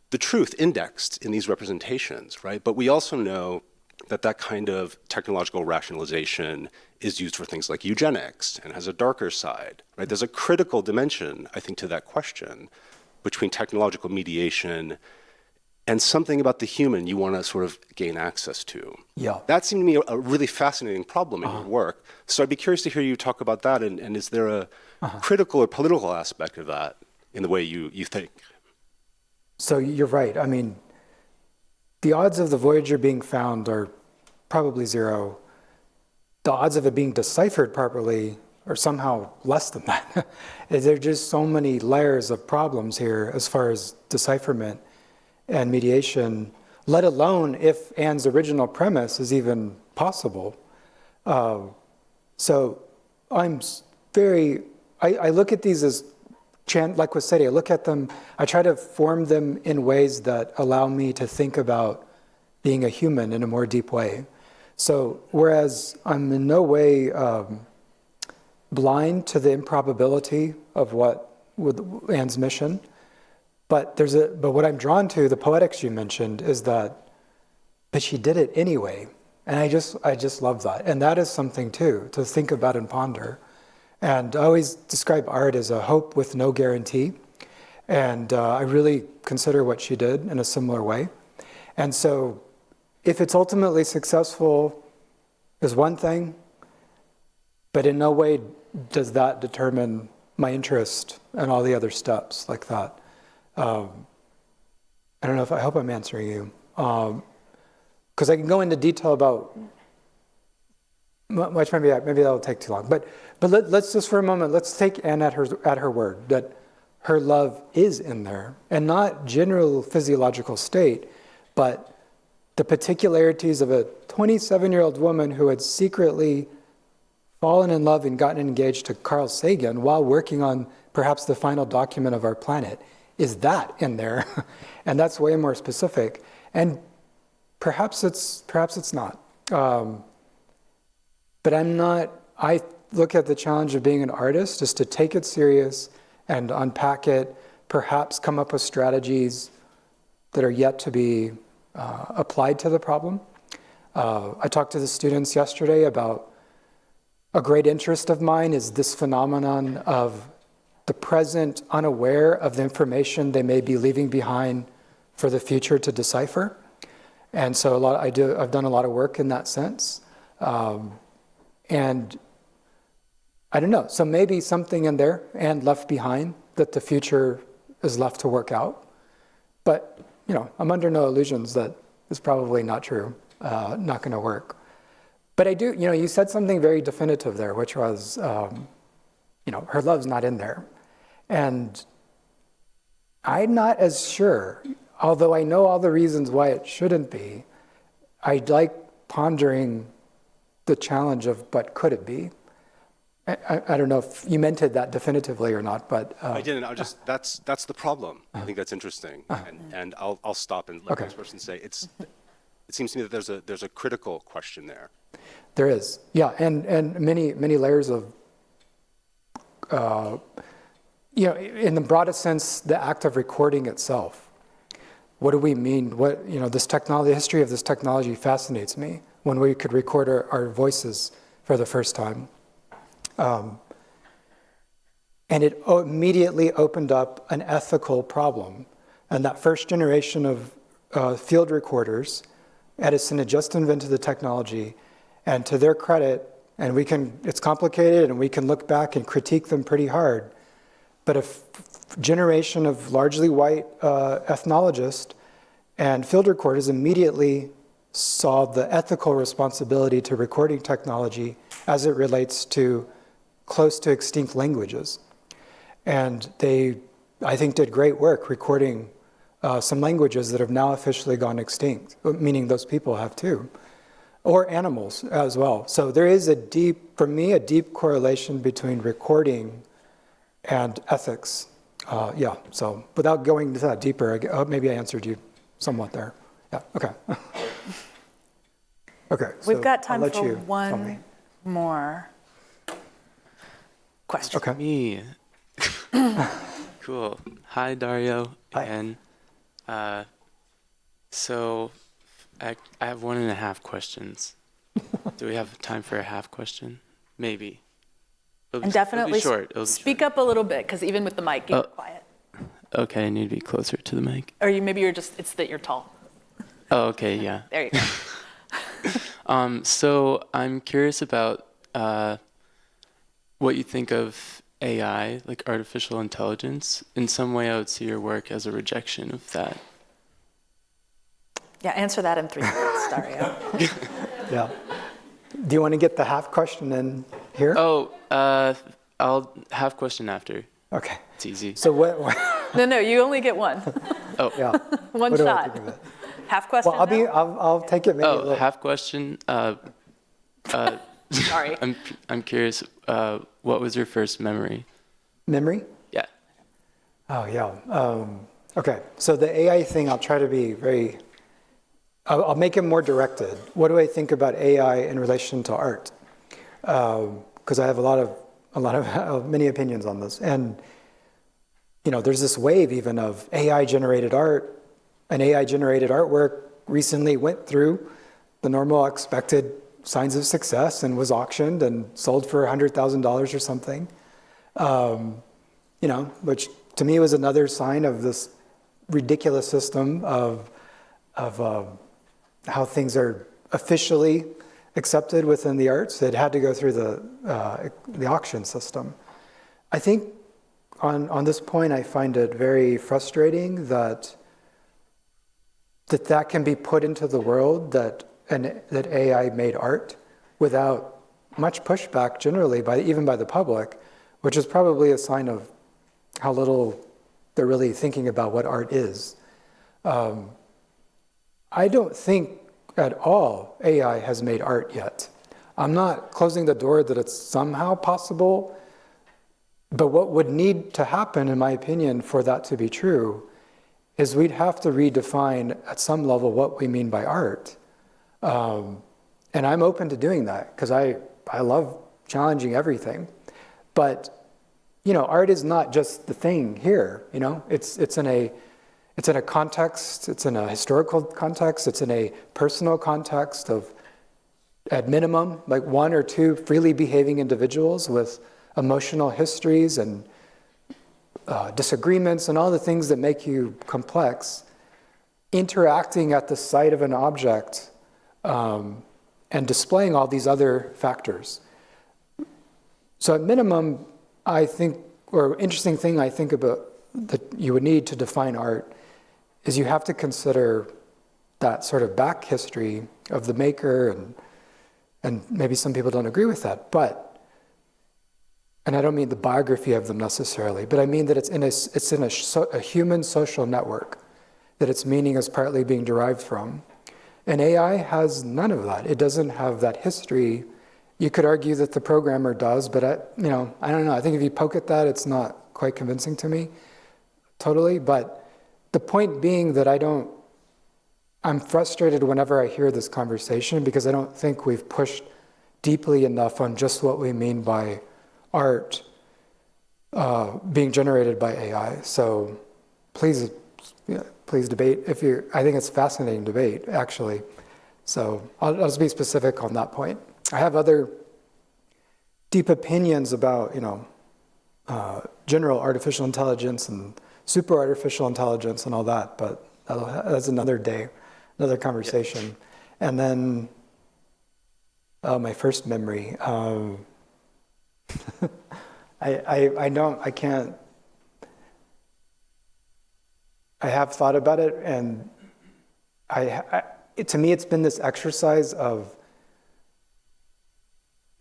the truth indexed in these representations, right? But we also know that kind of technological rationalization is used for things like eugenics and has a darker side, right? There's a critical dimension, I think, to that question between technological mediation and something about the human you want to sort of gain access to. Yeah. That seemed to me a really fascinating problem in your work. So I'd be curious to hear you talk about that, and is there a critical or political aspect of that in the way you think? So you're right. I mean, the odds of the Voyager being found are probably zero. The odds of it being deciphered properly are somehow less than that. There are just so many layers of problems here as far as decipherment and mediation, let alone if Anne's original premise is even possible. So I look at these as like with SETI, I look at them, I try to form them in ways that allow me to think about being a human in a more deep way. So whereas I'm in no way blind to the improbability of with Anne's mission, but what I'm drawn to, the poetics you mentioned, is that, but she did it anyway. And I just love that. And that is something too, to think about and ponder. And I always describe art as a hope with no guarantee. And I really consider what she did in a similar way. And so if it's ultimately successful is one thing, but in no way does that determine my interest and all the other steps like that. I don't know I hope I'm answering you. Because I can go into detail about much, maybe that'll take too long. But let's just for a moment, let's take Anne at her word, that her love is in there, and not general physiological state, but the particularities of a 27-year-old woman who had secretly fallen in love and gotten engaged to Carl Sagan while working on perhaps the final document of our planet. Is that in there? And that's way more specific. And perhaps it's not. But I look at the challenge of being an artist is to take it serious and unpack it, perhaps come up with strategies that are yet to be applied to the problem. I talked to the students yesterday about a great interest of mine is this phenomenon of the present unaware of the information they may be leaving behind for the future to decipher. And so I've done a lot of work in that sense. And I don't know, so maybe something in there and left behind that the future is left to work out. But, I'm under no illusions that it's probably not true, not gonna work. But I do, you said something very definitive there, which was, her love's not in there. And I'm not as sure, although I know all the reasons why it shouldn't be. I like pondering the challenge of, but could it be? I don't know if you meant it that definitively or not, but I didn't. That's the problem. I think that's interesting, and I'll stop and let this person say it seems to me that there's a critical question there. There is, yeah, and many layers of, in the broadest sense, the act of recording itself. What do we mean? This technology, the history of this technology fascinates me. When we could record our voices for the first time. And it immediately opened up an ethical problem. And that first generation of field recorders, Edison had just invented the technology, and to their credit, and it's complicated and we can look back and critique them pretty hard, but a generation of largely white ethnologists and field recorders immediately saw the ethical responsibility to recording technology as it relates to close to extinct languages. And they, I think, did great work recording some languages that have now officially gone extinct, meaning those people have too, or animals as well. So there is for me, a deep correlation between recording and ethics. So without going into that deeper, maybe I answered you somewhat there. Yeah, okay. Okay. We've got time I'll let for you tell me. one more question. Okay. Me. Cool. Hi, Dario. Hi. And so I have 1.5 questions. Do we have time for a half question? Maybe. And definitely speak up a little bit, because even with the mic, you're quiet. Okay, I need to be closer to the mic. Or maybe it's that you're tall. Oh, okay, yeah. There you go. So I'm curious about what you think of AI, like artificial intelligence. In some way, I would see your work as a rejection of that. Yeah, answer that in 3 minutes, Dario. Yeah. Do you want to get the half question in here? Oh, I'll have question after. Okay. It's easy. So what No, you only get one. Oh. yeah. One What do I shot. think of it? Half question. Well, I'll take it maybe a Oh, little. half question. Sorry. I'm curious. What was your first memory? Memory? Yeah. Oh, yeah. Okay, so the AI thing, I'll try to be I'll make it more directed. What do I think about AI in relation to art? Because I have many opinions on this. And, there's this wave even of AI-generated art. An AI-generated artwork recently went through the normal expected signs of success and was auctioned and sold for $100,000 or something. Which to me was another sign of this ridiculous system of how things are officially accepted within the arts. It had to go through the auction system. I think on this point, I find it very frustrating that can be put into the world that AI made art without much pushback generally even by the public, which is probably a sign of how little they're really thinking about what art is. I don't think at all AI has made art yet. I'm not closing the door that it's somehow possible, but what would need to happen, in my opinion, for that to be true is we'd have to redefine at some level what we mean by art. And I'm open to doing that because I love challenging everything. But art is not just the thing here. It's in a context. It's in a historical context. It's in a personal context of, at minimum, like one or two freely behaving individuals with emotional histories and disagreements and all the things that make you complex, interacting at the site of an object and displaying all these other factors. So at minimum, I think, or interesting thing I think about that you would need to define art is you have to consider that sort of back history of the maker, and maybe some people don't agree with that, and I don't mean the biography of them necessarily, but I mean that it's in a human social network that its meaning is partly being derived from. And AI has none of that. It doesn't have that history. You could argue that the programmer does, but I don't know. I think if you poke at that, it's not quite convincing to me totally. But the point being that I'm frustrated whenever I hear this conversation because I don't think we've pushed deeply enough on just what we mean by art being generated by AI. So please debate I think it's a fascinating debate, actually. So I'll just be specific on that point. I have other deep opinions about, general artificial intelligence and super artificial intelligence and all that, but that's another day, another conversation. Yep. And then, my first memory. I have thought about it, and to me, it's been this exercise of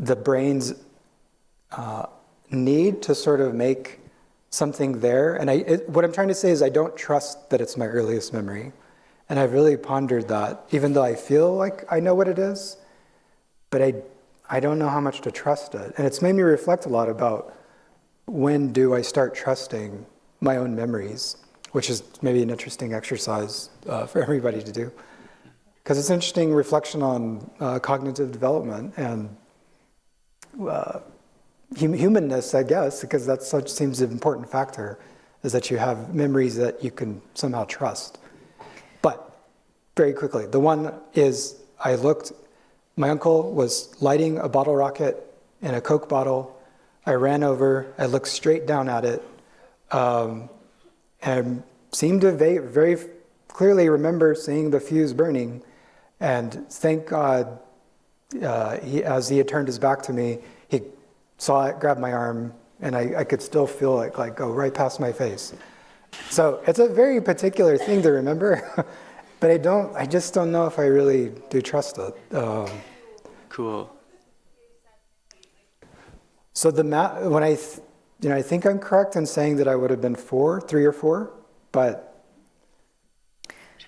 the brain's need to sort of make something there. And what I'm trying to say is I don't trust that it's my earliest memory. And I've really pondered that, even though I feel like I know what it is, but I don't know how much to trust it. And it's made me reflect a lot about when do I start trusting my own memories, which is maybe an interesting exercise for everybody to do. Because it's an interesting reflection on cognitive development and humanness, I guess, because that seems an important factor, is that you have memories that you can somehow trust. But very quickly, the one is my uncle was lighting a bottle rocket in a Coke bottle. I ran over, I looked straight down at it, and seemed to very clearly remember seeing the fuse burning. And thank God, as he had turned his back to me, he saw it, grabbed my arm, and I could still feel it like go right past my face. So it's a very particular thing to remember, but I just don't know if I really do trust it. Cool. So when I think I'm correct in saying that I would have been 3 or 4, but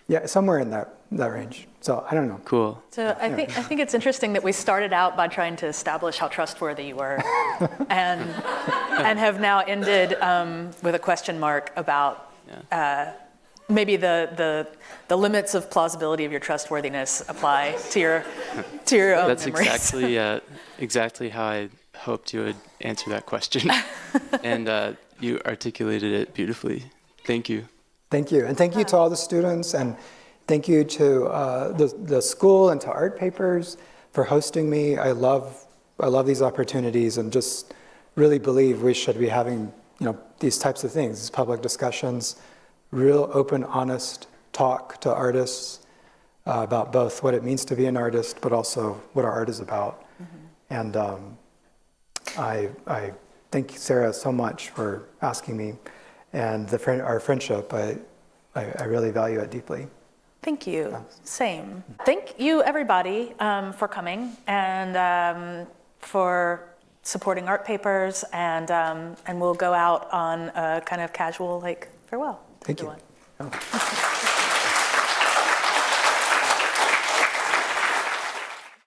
Yeah, somewhere in that range. So I don't know. Cool. So I think it's interesting that we started out by trying to establish how trustworthy you were, and have now ended with a question mark about maybe the limits of plausibility of your trustworthiness apply to your own That's memories. exactly how I hoped you would answer that question, and you articulated it beautifully. Thank you. Thank you. And thank you to all the students, and thank you to the school and to Art Papers for hosting me. I love these opportunities, and just really believe we should be having, these types of things, these public discussions, real open, honest talk to artists about both what it means to be an artist, but also what our art is about. And I thank Sarah so much for asking me, and our friendship. I really value it deeply. Thank you. Same. Thank you, everybody, for coming and for supporting Art Papers. And we'll go out on a kind of casual, farewell. Thank you. Everyone.